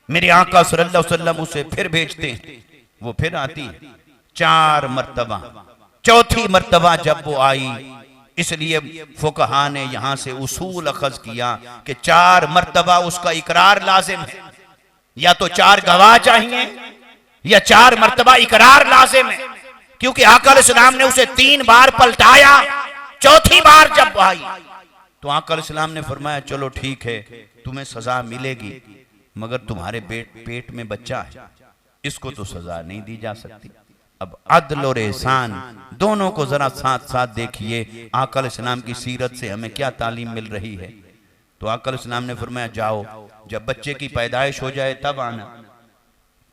मेरे आका सल्लल्लाहु अलैहि वसल्लम उसे फिर भेजते हैं, वो फिर आती है 4 मर्तबा। चौथी मर्तबा जब वो आई, इसलिए फुकहा ने यहां से उसूल अखज किया कि 4 मर्तबा उसका इकरार लाजिम है, या तो 4 गवाह चाहिए या 4 मर्तबा इकरार लाजिम है, क्योंकि आका अलैहिस्सलाम ने उसे 3 बार पलटाया। चौथी बार जब आई तो आका अलैहिस्सलाम ने फरमाया चलो ठीक है, तुम्हें सजा मिलेगी, मगर तुम्हारे पेट में बच्चा है, इसको तो सजा नहीं दी जा सकती। अब अदल और एहसान दोनों को जरा साथ साथ देखिए, आका अलैहिस्सलाम की सीरत से हमें क्या तालीम मिल रही है। तो आका अलैहिस्सलाम ने फरमाया जाओ, जब बच्चे की पैदाइश हो जाए तब आना।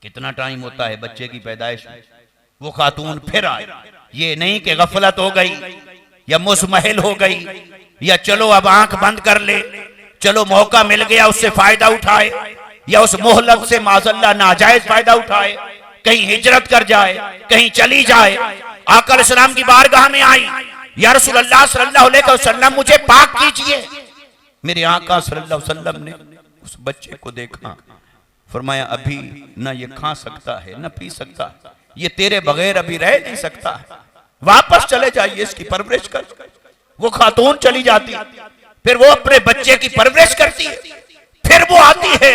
कितना टाइम होता है बच्चे की पैदाइश में? वो खातून फिर आए, ये नहीं कि गफलत हो गई या मुसमहल हो गई या चलो अब आंख बंद कर ले, चलो मौका मिल गया उससे फायदा उठाए, या उस मोहलत से माज़अल्लाह नाजायज फायदा उठाए, कहीं हिजरत कर जाए, कहीं चली जाए। आका अलैहिस्सलाम की बारगाह में आई, या रसूलल्लाह सल्लल्लाहु अलैहि वसल्लम, मुझे पाक कीजिए। मेरे आका सल्लल्लाहु अलैहि वसल्लम ने उस बच्चे को देखा, फरमाया अभी ना ये खा सकता है ना पी सकता है, ये तेरे बगैर अभी रह नहीं सकता, वापस चले जाइए, इसकी परवरिश कर। वो खातून चली जाती, फिर वो अपने बच्चे की परवरिश करती है। फिर वो आती है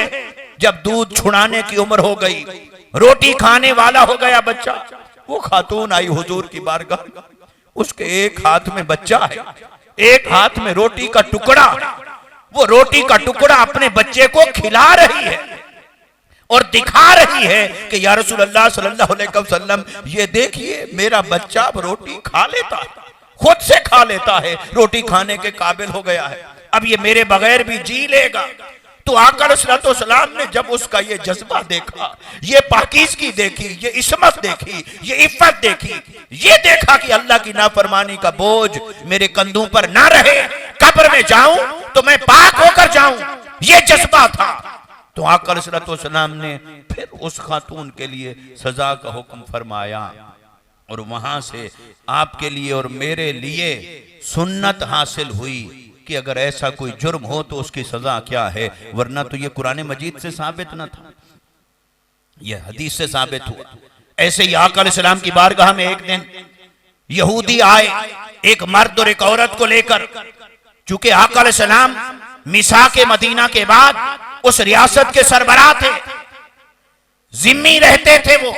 जब दूध छुड़ाने की उम्र हो गई, रोटी खाने वाला हो गया बच्चा। वो खातून आई हुजूर की बारगाह, उसके एक हाथ में बच्चा है, एक हाथ में रोटी का टुकड़ा। वो रोटी का टुकड़ा अपने बच्चे को खिला रही है और दिखा रही है कि या रसूलल्लाह सल्लल्लाहु अलैहि वसल्लम, ये देखिए मेरा बच्चा अब रोटी खा लेता है, खुद से खा लेता है, रोटी खाने के काबिल हो गया है, अब ये मेरे बगैर भी जी लेगा। तो आका अलैहिस्सलाम ने जब उसका ये जज्बा देखा, ये पाकीज़गी देखी, ये इस्मत देखी, ये इफ़्फ़त देखी, ये देखा कि अल्लाह की नाफरमानी का बोझ मेरे कंधों पर ना रहे, कब्र में जाऊं तो मैं पाक होकर जाऊं, ये जज्बा था। तो आका अलैहिस्सलाम ने फिर उस खातून के लिए सजा का हुक्म फरमाया, और वहां से आपके लिए और मेरे लिए सुन्नत हासिल हुई कि अगर ऐसा कोई जुर्म हो तो उसकी सजा क्या है, वरना तो ये कुरान मजीद से साबित न था, यह हदीस से साबित हुआ। ऐसे ही आका अलैहिस्सलाम की बारगाह में एक दिन यहूदी आए, एक मर्द और एक औरत को लेकर। चूंकि आका अलैहिस्सलाम मिसा के मदीना के बाद उस रियासत के सरबराह थे, जिम्मी रहते थे, वो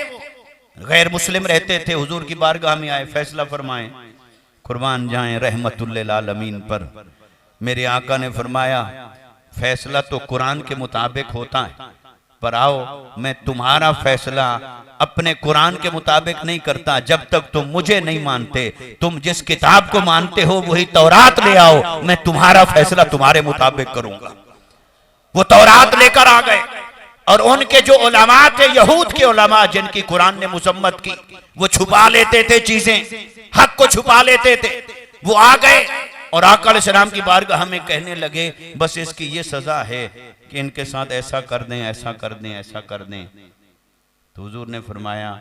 गैर मुस्लिम रहते थे। हुजूर की बारगाह में आए, फैसला फरमाएं, कुर्बान जाएं रहमतुल लिल आलमीन पर। मेरे आका ने फरमाया फैसला तो कुरान के मुताबिक होता है, पर आओ मैं तुम्हारा फैसला अपने कुरान के मुताबिक नहीं करता जब तक तुम मुझे नहीं मानते। तुम जिस किताब को मानते हो वही तौरात ले आओ, मैं तुम्हारा फैसला तुम्हारे मुताबिक करूंगा। वो तौरात लेकर आ गए, और उनके जो उलमा थे, यहूद के उलमा जिनकी कुरान ने मुसम्मत की, वो छुपा लेते थे चीजें, हक को छुपा लेते थे। वो आ गए और आका अलैहिस्सलाम की बारगाह में कहने लगे बस इसकी ये सजा है कि इनके साथ ऐसा कर दें, ऐसा कर दें, ऐसा कर दें। तो हुजूर ने फरमाया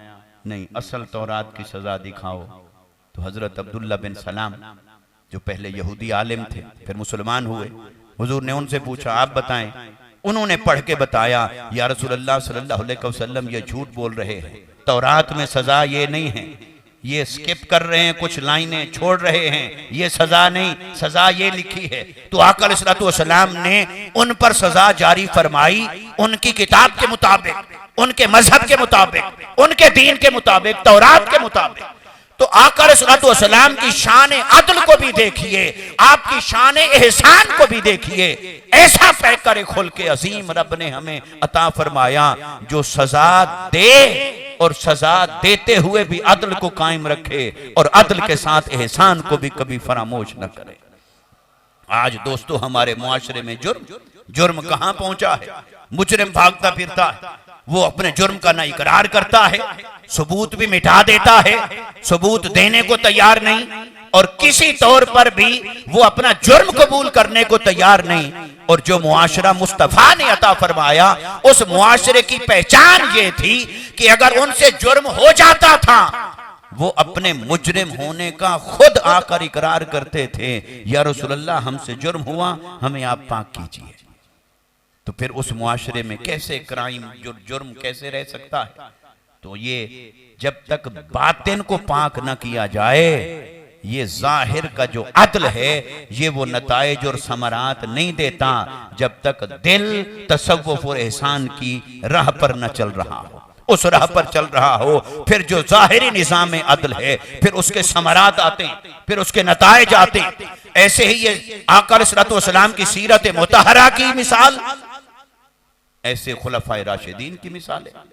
नहीं, असल तौरात की सजा दिखाओ। तो हजरत अब्दुल्ला बिन सलाम जो पहले यहूदी आलिम थे फिर मुसलमान हुए, हुजूर ने उनसे पूछा आप बताएं। उन्होंने पढ़ के बताया या रसूलुल्लाह सल्लल्लाहु अलैहि वसल्लम ये झूठ बोल रहे हैं, तौरात में सजा ये नहीं है, ये स्किप कर रहे हैं, कुछ लाइनें छोड़ रहे हैं, ये सजा नहीं, सजा ये लिखी है। तो आका अलैहि सलाम ने उन पर सजा जारी फरमाई उनकी किताब के मुताबिक, उनके मजहब के मुताबिक, उनके दीन के मुताबिक, तौरात के मुताबिक। तो आका अलैहिस्सलाम की शान अदल को भी देखिए, आपकी शान एहसान को भी देखिए। ऐसा पैकर खुल्क अजीम रब ने हमें अता फरमाया जो सजा दे और सजा देते हुए भी अदल को कायम रखे और अदल के साथ एहसान को भी कभी फरामोश न करे। आज दोस्तों हमारे मुआशरे में जुर्म कहां पहुंचा है। मुजरिम भागता फिरता है, वो अपने जुर्म का ना इकरार करता है, सबूत भी मिटा देता है, सबूत देने को तैयार नहीं, और किसी तौर पर भी वो अपना जुर्म कबूल करने को तैयार नहीं। और जो मुआशरा मुस्तफा ने अता फरमाया उस मुआशरे की पहचान ये थी कि अगर उनसे जुर्म हो जाता था वो अपने मुजरिम होने का खुद आकर इकरार करते थे, या रसूलुल्लाह हमसे जुर्म हुआ, हमें आप पाक कीजिए। तो फिर उस मुआशरे में कैसे क्राइम जुर्म कैसे रह सकता है। तो ये जब तक बातिन को पाक न किया जाए, ये जाहिर का जो अदल है ये वो नताइज और समरात नहीं देता जब तक दिल तसव्वुफ और एहसान की राह पर न चल रहा हो, उस राह पर चल रहा हो। फिर जो जाहिरी निज़ाम अदल है फिर उसके समरात आते हैं, फिर उसके नताइज आते हैं। ऐसे ही ये आका अलैहिस्सलाम की सीरत मुतहरा की मिसाल, ऐसे खुलफाए राशिदीन की मिसाल है।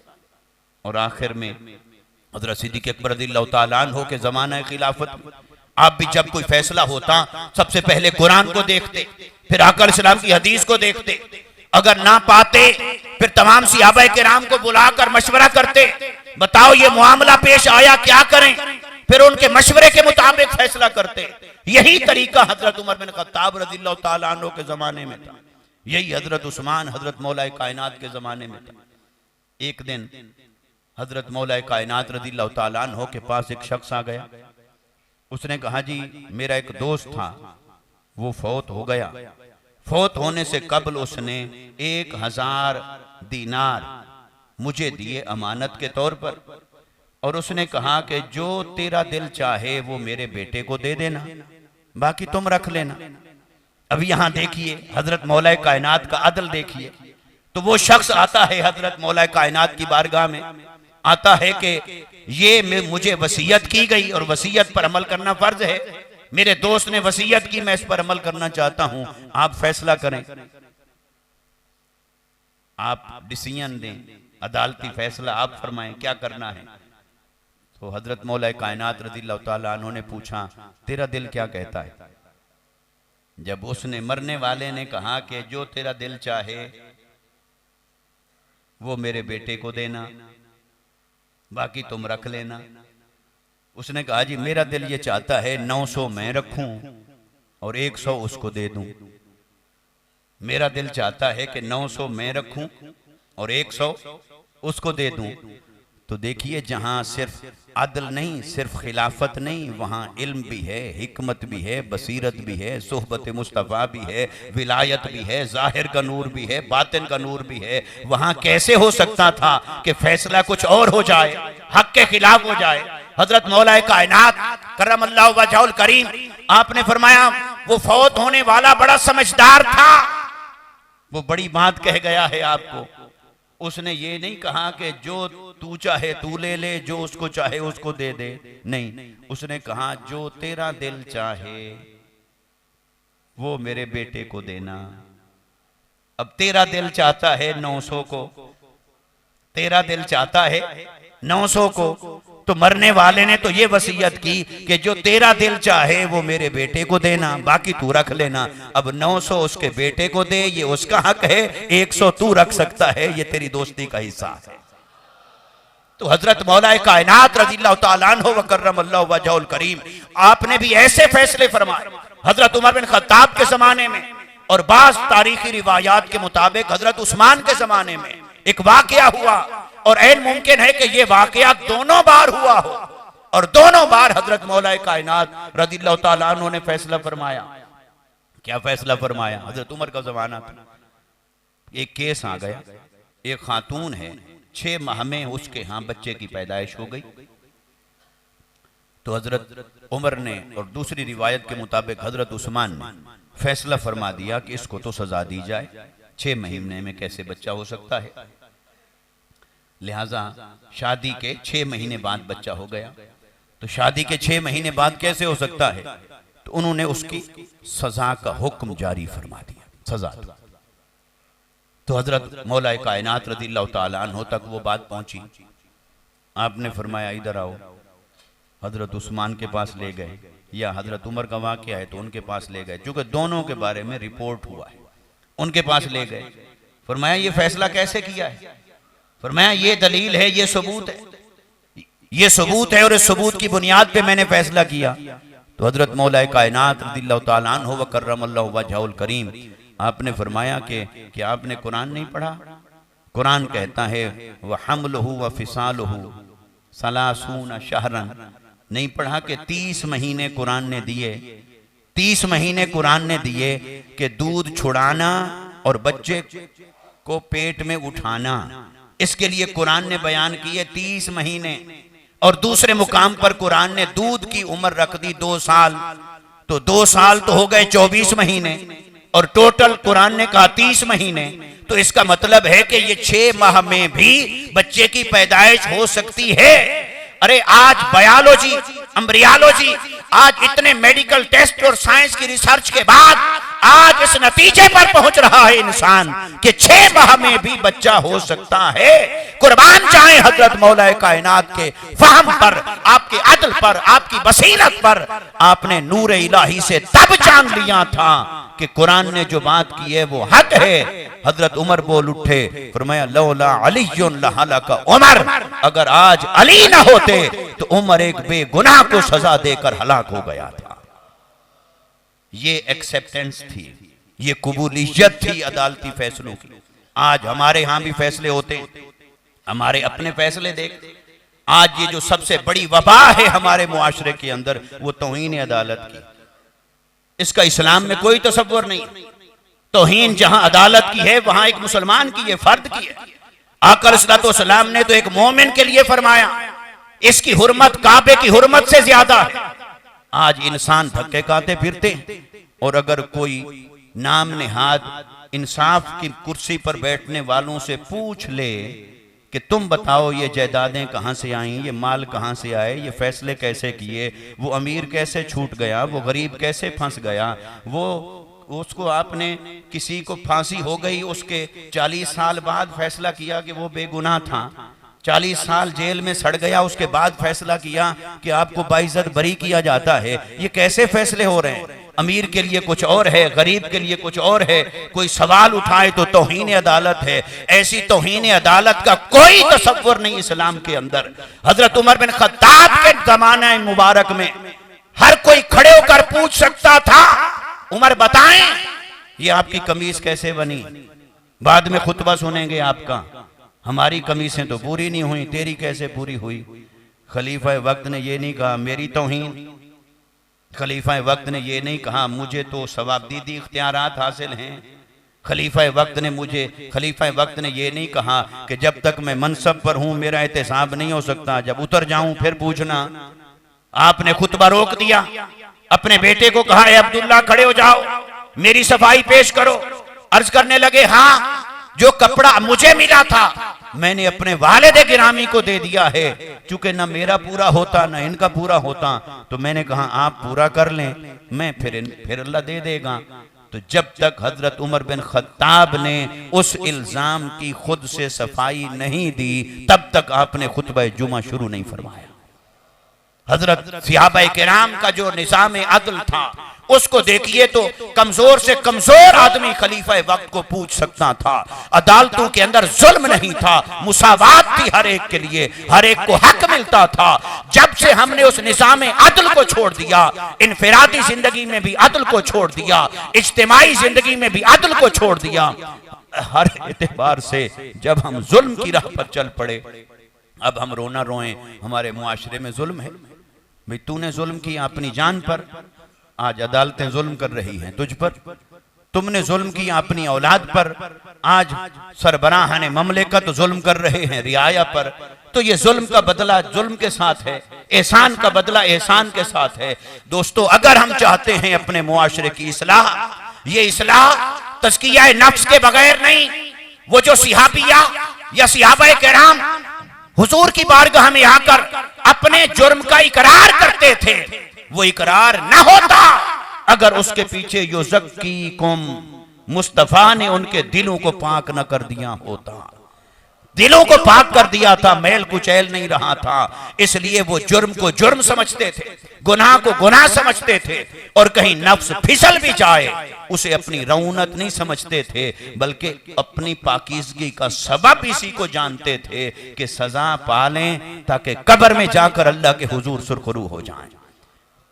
और आखिर में हज़रत सिद्दीक़ अकबर रज़ियल्लाहु ताला अन्हु के ज़माना खिलाफत में आप भी जब कोई फैसला होता सबसे पहले कुरान को देखते, फिर आका अलैहिस्सलाम की हदीस को देखते, अगर ना पाते फिर तमाम सहाबाए किराम को बुलाकर मशवरा करते, बताओ ये मामला पेश आया क्या करें, फिर उनके मशवरे के मुताबिक फैसला करते। यही तरीका हजरत उमर बिन खत्ताब रज़ियल्लाहु ताला अन्हु के जमाने में था, यही हजरत उस्मान हजरत मौला कायनात के जमाने में था। एक दिन हजरत मौला कायनात रज़ियल्लाहु ताला अन्हु के पास एक शख्स आ गया। उसने कहा जी मेरा एक दोस्त था, वो फौत हो गया, फौत होने से कबल उसने 1000 दीनार मुझे दिए अमानत के तौर पर, और उसने कहा कि जो तेरा दिल चाहे वो मेरे बेटे को दे देना, बाकी तुम रख लेना। अब यहां देखिए हजरत मौला कायनात का अदल देखिए। तो वो शख्स आता है हजरत मौला कायनात की बारगाह में, आता है कि ये मुझे वसीयत की गई और वसीयत पर अमल करना फर्ज है, मेरे दोस्त ने वसीयत की, मैं इस पर अमल करना चाहता हूं, आप फैसला करें, आप डिसीजन दें, अदालती फैसला आप फरमाएं क्या करना है। तो हजरत मौला कायनात रज़ियल्लाहु ताला अन्हु ने पूछा तेरा दिल क्या कहता है। जब उसने मरने वाले ने कहा कि जो तेरा दिल चाहे वो मेरे बेटे को देना, बाकी तुम रख लेना। उसने कहा जी मेरा दिल ये चाहता है 900 मैं रखूं और 100 उसको दे दूं। मेरा दिल चाहता है कि 900 मैं रखूं और 100 उसको दे दूं। तो देखिए जहां सिर्फ अदल नहीं, सिर्फ खिलाफत नहीं, वहां इल्म भी है, हिकमत भी है, बसीरत भी है, सोहबत मुस्तफ़ा भी है, विलायत भी है, जाहिर का नूर भी है, बातिन का नूर भी है। वहां कैसे हो सकता था कि फैसला कुछ और हो जाए, हक के खिलाफ हो जाए। हजरत मौला कायनात करमल्लाहु वजहुल करीम आपने फरमाया वो फौत होने वाला बड़ा समझदार था, वो बड़ी बात कह गया है आपको। उसने ये नहीं कहा कि जो तू चाहे तू ले ले, जो उसको चाहे उसको दे दे, नहीं, उसने कहा जो तेरा दिल चाहे वो मेरे बेटे को देना। अब तेरा दिल चाहता है 900 को, तेरा दिल चाहता है 900 को, तो मरने वाले ने तो ये वसीयत की कि जो तेरा दिल चाहे वो मेरे बेटे को देना, बाकी तू रख लेना। अब 900 उसके बेटे को दे, ये उसका हक है, 100 तू रख सकता है, ये तेरी दोस्ती का हिस्सा है। तो हजरत मौला कायनात रज़ियल्लाहु तआला अन्हु व कर्रमल्लाहु वजहुल करीम, आपने भी ऐसे फैसले फरमाए हजरत उमर बिन खत्ताब के जमाने में, और बास तारीखी रिवायात के मुताबिक हजरत उस्मान के जमाने में एक वाकया हुआ, और ऐन मुमकिन है कि यह वाकया दोनों बार हुआ हो, और दोनों बार हजरत मौला कायनात रज़ियल्लाहु तआला अन्हु ने फैसला फरमाया। क्या फैसला फरमाया? हजरत उमर का जमाना था, एक केस आ गया, एक खातून है, 6 माह में उसके यहाँ बच्चे की पैदाइश हो गई। तो हजरत उमर ने और दूसरी रिवायत के मुताबिक हजरत उस्मान ने फैसला फरमा दिया कि इसको तो सजा दी जाए, 6 महीने में कैसे बच्चा हो सकता है। लिहाजा शादी के 6 महीने बाद बच्चा हो गया। तो शादी के 6 महीने बाद कैसे हो सकता है? तो उन्होंने उसकी सजा का हुक्म जारी फरमा दिया, सजा। तो हजरत मौला कायनात रज़ियल्लाहु तआला अन्हु तक वो बात पहुंची। आपने फरमाया इधर आओ। हजरत उस्मान के पास ले गए, या हजरत उमर का वाक़या है तो उनके पास ले गए, चूंकि दोनों के बारे में रिपोर्ट हुआ है, उनके पास ले गए। फरमाया ये फैसला कैसे किया है? फरमाया ये दलील है, ये सबूत है, ये सबूत है, और इस सबूत की बुनियाद पे मैंने फैसला किया। तो हजरत मौला कायनात रज़ियल्लाहु तआला अन्हु व कर्रमल्लाहु वजहुल करीम, आपने फरमाया कि आपने कुरान नहीं पढ़ा? कुरान कहता है वह हमलहु व फिसालहु सलासून शहरन, नहीं पढ़ा कि 30 महीने कुरान ने दिए, 30 महीने कुरान ने दिए कि दूध छुड़ाना और बच्चे को पेट में उठाना, इसके लिए कुरान ने बयान किए 30 महीने। और दूसरे मुकाम पर कुरान ने दूध की उम्र रख दी 2 साल, तो 2 साल तो हो गए 24 महीने, और टोटल कुरान ने कहा 30 महीने। तो इसका मतलब है कि ये 6 माह में भी बच्चे की पैदाइश हो सकती है। अरे आज बायोलॉजी, एम्ब्रियोलॉजी, आज इतने मेडिकल टेस्ट और साइंस की रिसर्च के बाद आज इस नतीजे पर पहुंच रहा है इंसान कि 6 माह में भी बच्चा हो सकता है। कुर्बान जाए हजरत मौला कायनात के फहम पर, आपके अदल पर, आपकी बसीरत पर। आपने नूर इलाही से तब जान लिया था कि कुरान ने जो बात की है वो हक है। हजरत उमर बोल उठे, फरमाया लौला अलीयुन लहलका उमर, अगर आज अली ना होते तो उमर एक बेगुनाह को सजा देकर हलाक हो गया था। ये एक्सेप्टेंस थी, ये कबूलियत थी अदालती फैसलों की। आज हमारे यहां भी फैसले होते हैं, हमारे अपने फैसले देख। आज ये जो सबसे बड़ी वबा है हमारे मुआशरे के अंदर, वो तौहीन अदालत की, इसका इस्लाम में कोई तसव्वुर नहीं। तौहीन जहां अदालत की है वहां एक मुसलमान की है, फर्द की है। आका अलैहिस्सलाम ने तो एक मोमिन के लिए फरमाया, इसकी हुर्मत काबे की हुर्मत से ज्यादा है। आज इंसान धक्के खाते फिरते, और अगर कोई नाम नेहाद इंसाफ की कुर्सी पर बैठने वालों से पूछ ले कि तुम बताओ ये जायदादें कहाँ से आई, ये माल कहाँ से आए, ये फैसले कैसे किए, वो अमीर कैसे छूट गया, वो गरीब कैसे फंस गया, वो उसको आपने किसी को फांसी हो गई, उसके 40 साल बाद फैसला किया कि वो बेगुनाह था, 40 साल जेल में सड़ गया, उसके बाद फैसला किया कि आपको बाइज्जत बरी किया जाता है। ये कैसे फैसले हो रहे हैं? अमीर के लिए कुछ और है, गरीब के लिए कुछ और है। कोई सवाल उठाए तो तौहीन अदालत है। ऐसी तौहीन अदालत का कोई तसव्वुर नहीं इस्लाम के अंदर। हजरत उमर बिन खत्ताब के जमाने मुबारक में हर कोई खड़े होकर पूछ सकता था, उमर बताएं ये आपकी कमीज कैसे बनी? बाद में खुतबा सुनेंगे आपका, हमारी कमीजें तो पूरी नहीं हुई, तेरी कैसे पूरी हुई? खलीफा वक्त ने ये नहीं कहा मेरी तौहीन, खलीफा वक्त ने ये नहीं कहा मुझे तो सवाबदीदी इख्तियारात हासिल हैं, खलीफा वक्त ने ये नहीं कहा कि जब तक मैं मनसब पर हूं मेरा एहतसाब नहीं हो सकता, जब उतर जाऊं फिर पूछना। आपने खुतबा रोक दिया, अपने बेटे को कहा अब्दुल्ला खड़े हो जाओ, मेरी सफाई पेश करो। अर्ज करने लगे, हाँ जो कपड़ा मुझे मिला था मैंने अपने वालिद गिरामी को दे दिया है, चूंकि न मेरा पूरा होता न इनका पूरा होता, तो मैंने कहा आप पूरा कर लें, मैं फिर अल्लाह दे देगा। तो जब तक हजरत उमर बिन खत्ताब ने उस इल्जाम की खुद से सफाई नहीं दी, तब तक आपने खुतबा जुमा शुरू नहीं फरमाया। हजरत सहाबा किराम का जो निज़ाम अदल था उसको देखिए तो कमजोर से कमजोर आदमी खलीफा वक्त को पूछ सकता था। अदालतों के अंदर जुल्म नहीं था, मुसावात थी हर एक के लिए, हर एक को हक मिलता था। जब से हमने उस निज़ाम अदल को छोड़ दिया, इनफरादी जिंदगी में भी अदल को छोड़ दिया, इज्तिमाई जिंदगी में भी अदल को छोड़ दिया, हर एतबार से जब हम जुल्म की राह पर चल पड़े, अब हम रोना रोएं हमारे मुआशरे में जुल्म है। भाई तूने जुल्म किया अपनी जान पर, आज अदालतें जुल्म कर रही हैं तुझ पर। तुमने जुल्म किया अपनी औलाद पर, आज सरबराहाने ममलिकत जुल्म कर रहे हैं रियाया पर। तो ये जुल्म का बदला जुल्म के साथ है, एहसान का बदला एहसान के साथ है। दोस्तों, अगर हम चाहते हैं अपने मुआशरे की इस्लाह, ये इस्लाह तज़किया नफ्स के बगैर नहीं। वो जो सिहाबिया या सिहाबा किराम हुजूर की बारगाह में आकर अपने जुर्म का इकरार करते थे, वो इकरार न होता अगर उसके पीछे युज़क्कीकुम मुस्तफा ने उनके दिलों को पाक न कर दिया होता। दिलों को पाक कर दिया था, मैल कुचैल नहीं रहा था। इसलिए वो जुर्म को जुर्म समझते थे, गुनाह को गुनाह समझते थे, और कहीं नफ्स फिसल भी जाए उसे अपनी रौनत नहीं समझते थे, बल्कि अपनी पाकीज़गी का सबब इसी को जानते थे कि सजा पालें ताकि कब्र में जाकर अल्लाह के हुजूर सुरखरू हो जाएं।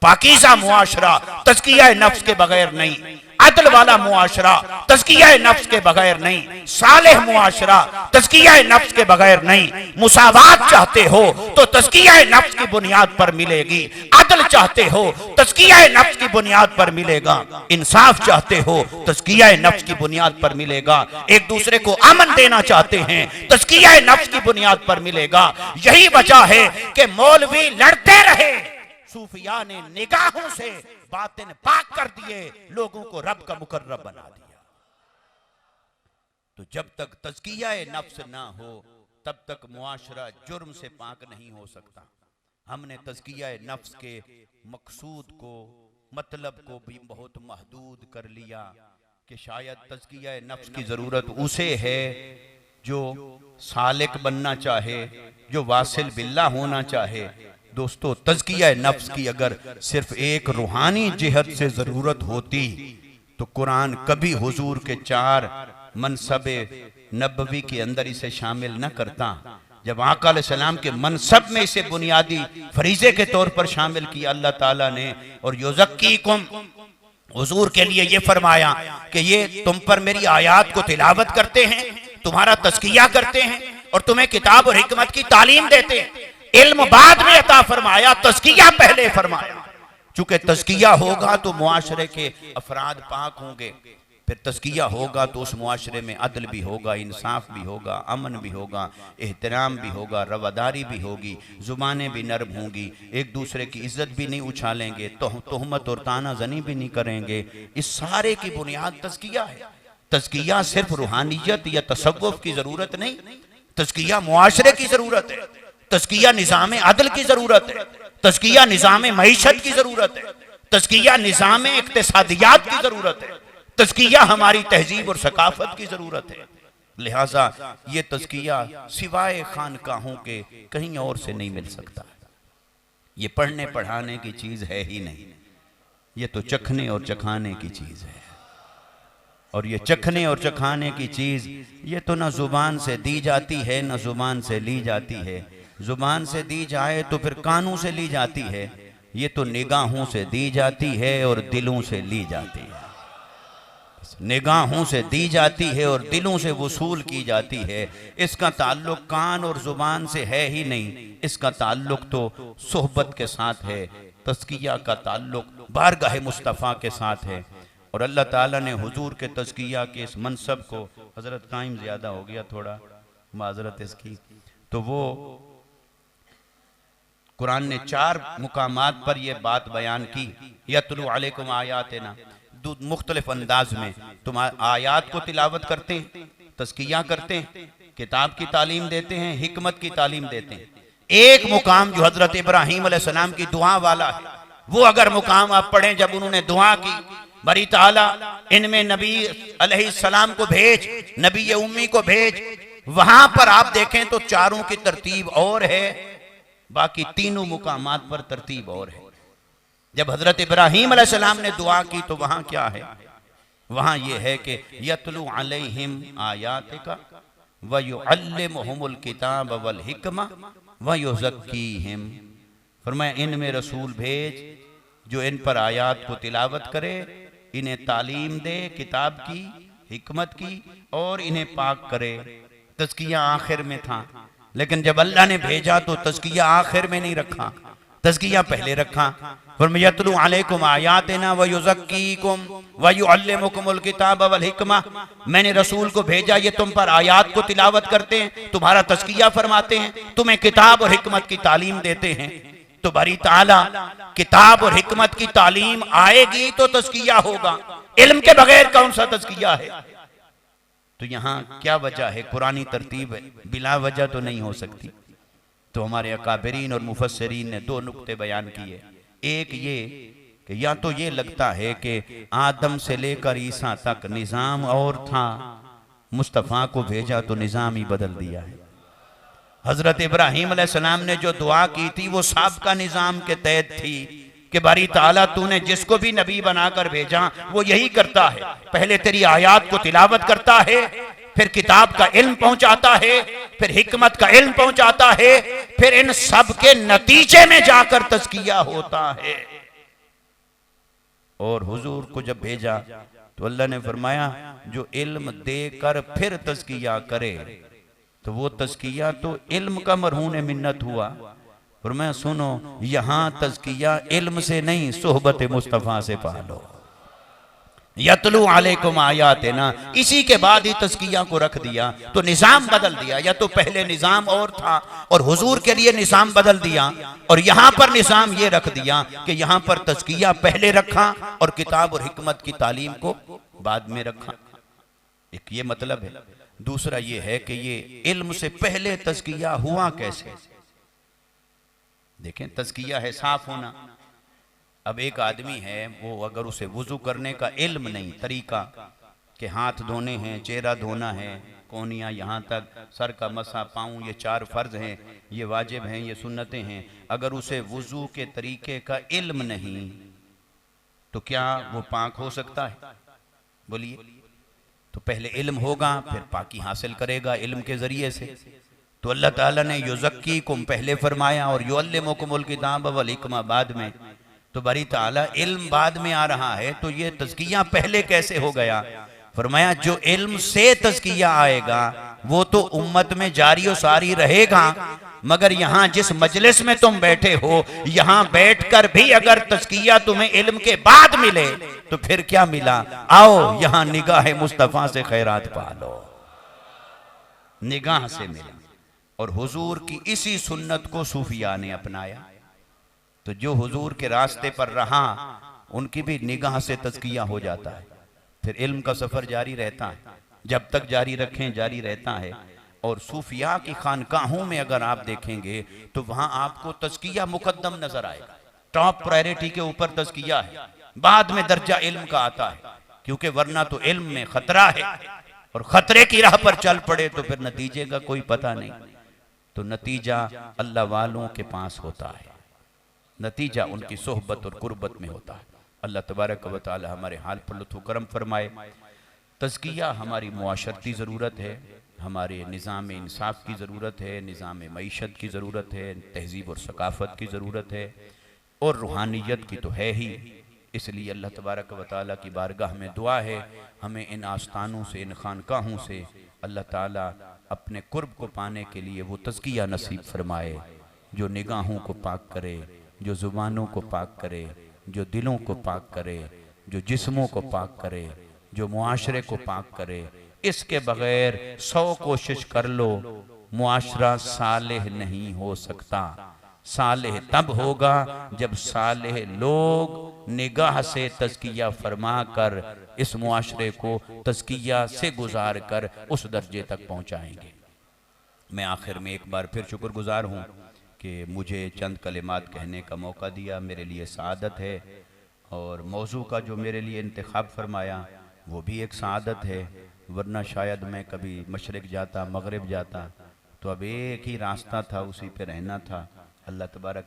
पाकीज़ा मुआशरा तज़किया नफ्स के बगैर नहीं, अदल वाला मुआशरा तज़किया नफ्स के बगैर नहीं, सालेह मुआशरा तज़किया नफ्स के बगैर नहीं। मुसावात चाहते हो तो तज़किया नफ्स की बुनियाद पर मिलेगी, अदल चाहते हो तज़किया नफ्स की बुनियाद पर मिलेगा, इंसाफ चाहते हो तज़किया नफ्स की बुनियाद पर मिलेगा, एक दूसरे को अमन देना चाहते हैं तज़किया नफ्स की बुनियाद पर मिलेगा। यही वजह है कि मौलवी लड़ते रहे, सूफिया ने निगाहों से बातिन पाक कर दिए, लोगों को रब का मुकर्रब बना दिया। तो जब तक तज़किया नफ्स ना हो तब तक मुआशरा जुर्म से पाक नहीं हो सकता। हमने तज़किया नफ्स के मकसूद को, मतलब को भी बहुत महदूद कर लिया कि शायद तज़किया नफ्स की जरूरत उसे है जो सालिक बनना चाहे, जो वासिल बिल्ला होना चाहे। दोस्तों, तज़किया नफ्स की अगर सिर्फ एक रूहानी जिहत से जरूरत होती तो कुरान कभी हुजूर के 4 मनसबे नबवी के अंदर इसे शामिल न करता। जब आका अलैहिस्सलाम के मनसब में इसे बुनियादी फरीजे के तौर पर शामिल किया अल्लाह ताला ने, और युज़क्कीकुम, हुजूर के लिए ये फरमाया कि ये तुम पर मेरी आयात को तिलावत करते हैं, तुम्हारा तज़किया करते हैं और तुम्हें किताब और हिकमत की तालीम देते हैं। इल्म बाद में अता फरमाया, तज़किया पहले फरमाया। चूंकि तज़किया होगा तो मुआशरे के अफराद पाक होंगे, फिर तज़किया होगा तो उस मुआशरे में अदल भी होगा, इंसाफ भी होगा, अमन भी होगा, एहतराम भी होगा, रवादारी भी होगी, जुबानें भी नरम होंगी, एक दूसरे की इज्जत भी नहीं उछालेंगे, तोहमत और ताना जनी भी नहीं करेंगे। इस सारे की बुनियाद तज़किया है। तज़किया सिर्फ रूहानियत या तसव्वुफ की जरूरत नहीं, तज़किया मुआशरे की जरूरत है, तज़किया निज़ाम अदल की जरूरत है, तज़किया निज़ाम मईशत की जरूरत है, तज़किया निज़ाम इक्तिसादियात की जरूरत है, तज़किया हमारी तहजीब और सकाफत की जरूरत है। लिहाजा ये तज़किया सिवाय खानकाहों के कहीं और से नहीं मिल सकता। ये पढ़ने पढ़ाने की चीज है ही नहीं, ये तो चखने और चखाने की चीज है। और ये चखने और चखाने की चीज ये तो ना जुबान से दी जाती है ना जुबान से ली जाती है। जुबान से दी जाए तो फिर कानों से ली जाती है, ये तो निगाहों से दी जाती है और दिलों से ली जाती है। निगाहों से दी जाती है और दिलों से वसूल की जाती है। इसका ताल्लुक कान और जुबान से है ही नहीं, इसका ताल्लुक तो सोहबत के साथ है, तज़किया का ताल्लुक बारगाह मुस्तफ़ा के साथ है। और अल्लाह ताला ने हुजूर के तज़किया के इस मनसब को, हज़रत टाइम ज़्यादा हो गया थोड़ा माजरत इसकी, तो वो कुरान ने 4 मुकामात पर यह बात बयान की, यतलू अलैकुम आयातिना, मुख्तलिफ अंदाज में तुम आयात को तिलावत करते हैं, तज़किया करते हैं, किताब की तालीम देते हैं, हिकमत की तालीम देते हैं। एक मुकाम जो हजरत इब्राहीम अलैहिस्सलाम की दुआ वाला है, वो अगर मुकाम आप पढ़ें जब उन्होंने दुआ की, बरी ताला इनमें नबी अलैहिस्सलाम को भेज, नबी उम्मी को भेज, वहां पर आप देखें तो चारों की तरतीब और है, बाकी तीनों मुकामात पर तरतीब और है। जब हजरत इब्राहीम अलैहिस्सलाम ने दुआ की तो वहां क्या है, वहां यह है कि यतलू अलैहिम आयातिका व युअल्लिमुहुमुल किताब वल हिकमा व युज़क्कीहिम। फरमाया इनमें रसूल भेज जो इन पर आयात को तिलावत करे, इन्हें तालीम दे किताब की, हिकमत की, और इन्हें पाक करे। तज़किया आखिर में था, लेकिन जब अल्लाह ने भेजा तो तज़किया आखिर में नहीं रखा, तज़किया पहले रखा। फरमाया यतलू अलैकुम आयातिना व युज़क्कीकुम व युअल्लिमुकुमुल किताब वल हिकमा। मैंने रसूल को भेजा, ये तुम पर आयात को तिलावत करते हैं, तुम्हारा तज़किया फरमाते हैं, तुम्हें किताब और हिकमत की तालीम देते हैं। तो बारी ताला किताब और हिकमत की तालीम आएगी तो तज़किया होगा, इल्म के बगैर कौन सा तज़किया है। तो यहां क्या वजह है, कुरानी तरतीब है, बिला वजह तो नहीं हो सकती। तो हमारे अकाबरीन और मुफस्सिरीन ने दो नुक्ते बयान किए। एक ये कि या तो ये लगता है कि आदम से लेकर ईसा तक निज़ाम और था, मुस्तफ़ा को भेजा तो निज़ाम ही बदल दिया है। हजरत इब्राहीम अलैहिस्सलाम ने जो दुआ की थी वो साबका निज़ाम के तहत थी कि बारी ताला तूने जिसको भी नबी बनाकर भेजा वो यही करता है, पहले तेरी आयात को तिलावत करता है, फिर किताब का इल्म पहुंचाता है, फिर हिकमत का इल्म पहुंचाता है, फिर इन सब के नतीजे में जाकर तज़किया होता है। और हुजूर को जब भेजा तो अल्लाह ने फरमाया जो इल्म देकर फिर तज़किया करे तो वो तज़किया तो इल्म का मरहून मिन्नत हुआ। फरमाया सुनो, यहां तज़किया इल्म से नहीं, सोहबत मुस्तफ़ा से पालो। यतलू अलैकुम आयातिना, इसी के बाद ही तज़किया को रख दिया, तो निज़ाम बदल दिया। या तो पहले निज़ाम और था और हुजूर के लिए निज़ाम बदल दिया, और यहां पर निज़ाम ये रख दिया कि यहां पर तज़किया पहले रखा और किताब और हिकमत की तालीम को बाद में रखा। एक ये मतलब है। दूसरा ये है कि ये इल्म से पहले तज़किया हुआ कैसे। देखें, तज़किया है साफ होना। अब एक आदमी है, वो अगर उसे वुजू करने का इल्म नहीं, तरीका कि हाथ धोने हैं, चेहरा धोना है, कोनियाँ यहाँ तक, सर का मसा, पाँव, ये 4 फ़र्ज हैं, ये वाजिब हैं, ये सुन्नतें हैं, अगर उसे वुजू के तरीके का इल्म नहीं तो क्या वो पाक हो सकता है? बोलिए। तो पहले इल्म होगा, फिर पाकी हासिल करेगा इल्म के ज़रिए से। तो अल्लाह ताला ने युज़क्कीकुम पहले फरमाया और युअल्लिमुकुमुल किताब वल हिकमा बाद में। तो बारी ताला इल्म बाद में आ रहा है, तो ये तज़किया पहले कैसे हो गया? फरमाया जो इल्म से तज़किया आएगा वो तो उम्मत में जारी और सारी रहेगा, मगर यहाँ जिस मजलिस में तुम बैठे हो, यहाँ बैठकर भी अगर तज़किया तुम्हें इल्म के बाद मिले तो फिर क्या मिला? आओ यहाँ निगाह मुस्तफ़ा से खैरात पालो, निगाह से मिला। और हुजूर की इसी सुन्नत को सूफिया ने अपनाया। तो जो हुजूर के रास्ते पर रहा उनकी भी निगाह से तज़किया हो जाता है, फिर इल्म का सफ़र जारी रहता है, जब तक जारी रखें जारी रहता है। और सूफिया की खानकाहों में अगर आप देखेंगे तो वहां आपको तज़किया मुकद्दम नजर आएगा, टॉप प्रायोरिटी के ऊपर तज़किया है, बाद में दर्जा इल्म का आता है, क्योंकि वरना तो इल्म में खतरा है और खतरे की राह पर चल पड़े तो फिर नतीजे का कोई पता नहीं। तो नतीजा अल्लाह वालों के पास होता है, नतीजा उनकी सोहबत और कुर्बत में होता है। अल्लाह तबारक व तआला हमारे हाल पर लुत्फ़ करम फरमाए। तज़किया हमारी मुआशरती ज़रूरत है, हमारे निज़ाम इंसाफ की ज़रूरत है, निज़ाम मईशत की ज़रूरत है, तहज़ीब और सकाफ़त की ज़रूरत है, और रूहानियत की तो है ही। इसलिए अल्लाह तबारक व तआला की बारगाह में दुआ है हमें इन आस्थानों से, इन खानकाहों से अल्लाह ताला अपने कुर्ब को पाने के लिए वो तज़किया नसीब फरमाए जो निगाहों को पाक करे, जो ज़ुबानों को पाक करे, जो दिलों को पाक करे, जो जिस्मों को पाक करे, जो मुआशरे को पाक करे। इसके बगैर 100 कोशिश कर लो, मुआशरा सालेह नहीं हो सकता। सालेह तब होगा जब सालेह लोग निगाह से तज़किया फरमा कर इस मुआशरे को तज़किया से गुजार कर उस दर्जे तक पहुँचाएंगे। मैं आखिर में एक बार फिर शुक्रगुजार हूँ कि मुझे चंद कलिमात कहने का मौका दिया, मेरे लिए सआदत है। और मौजू का जो मेरे लिए इंतखाब फरमाया वो भी एक सआदत है, वरना शायद मैं कभी मशरिक़ जाता, मगरिब जाता, तो अब एक ही रास्ता था, उसी पे रहना था। अल्लाह तबारक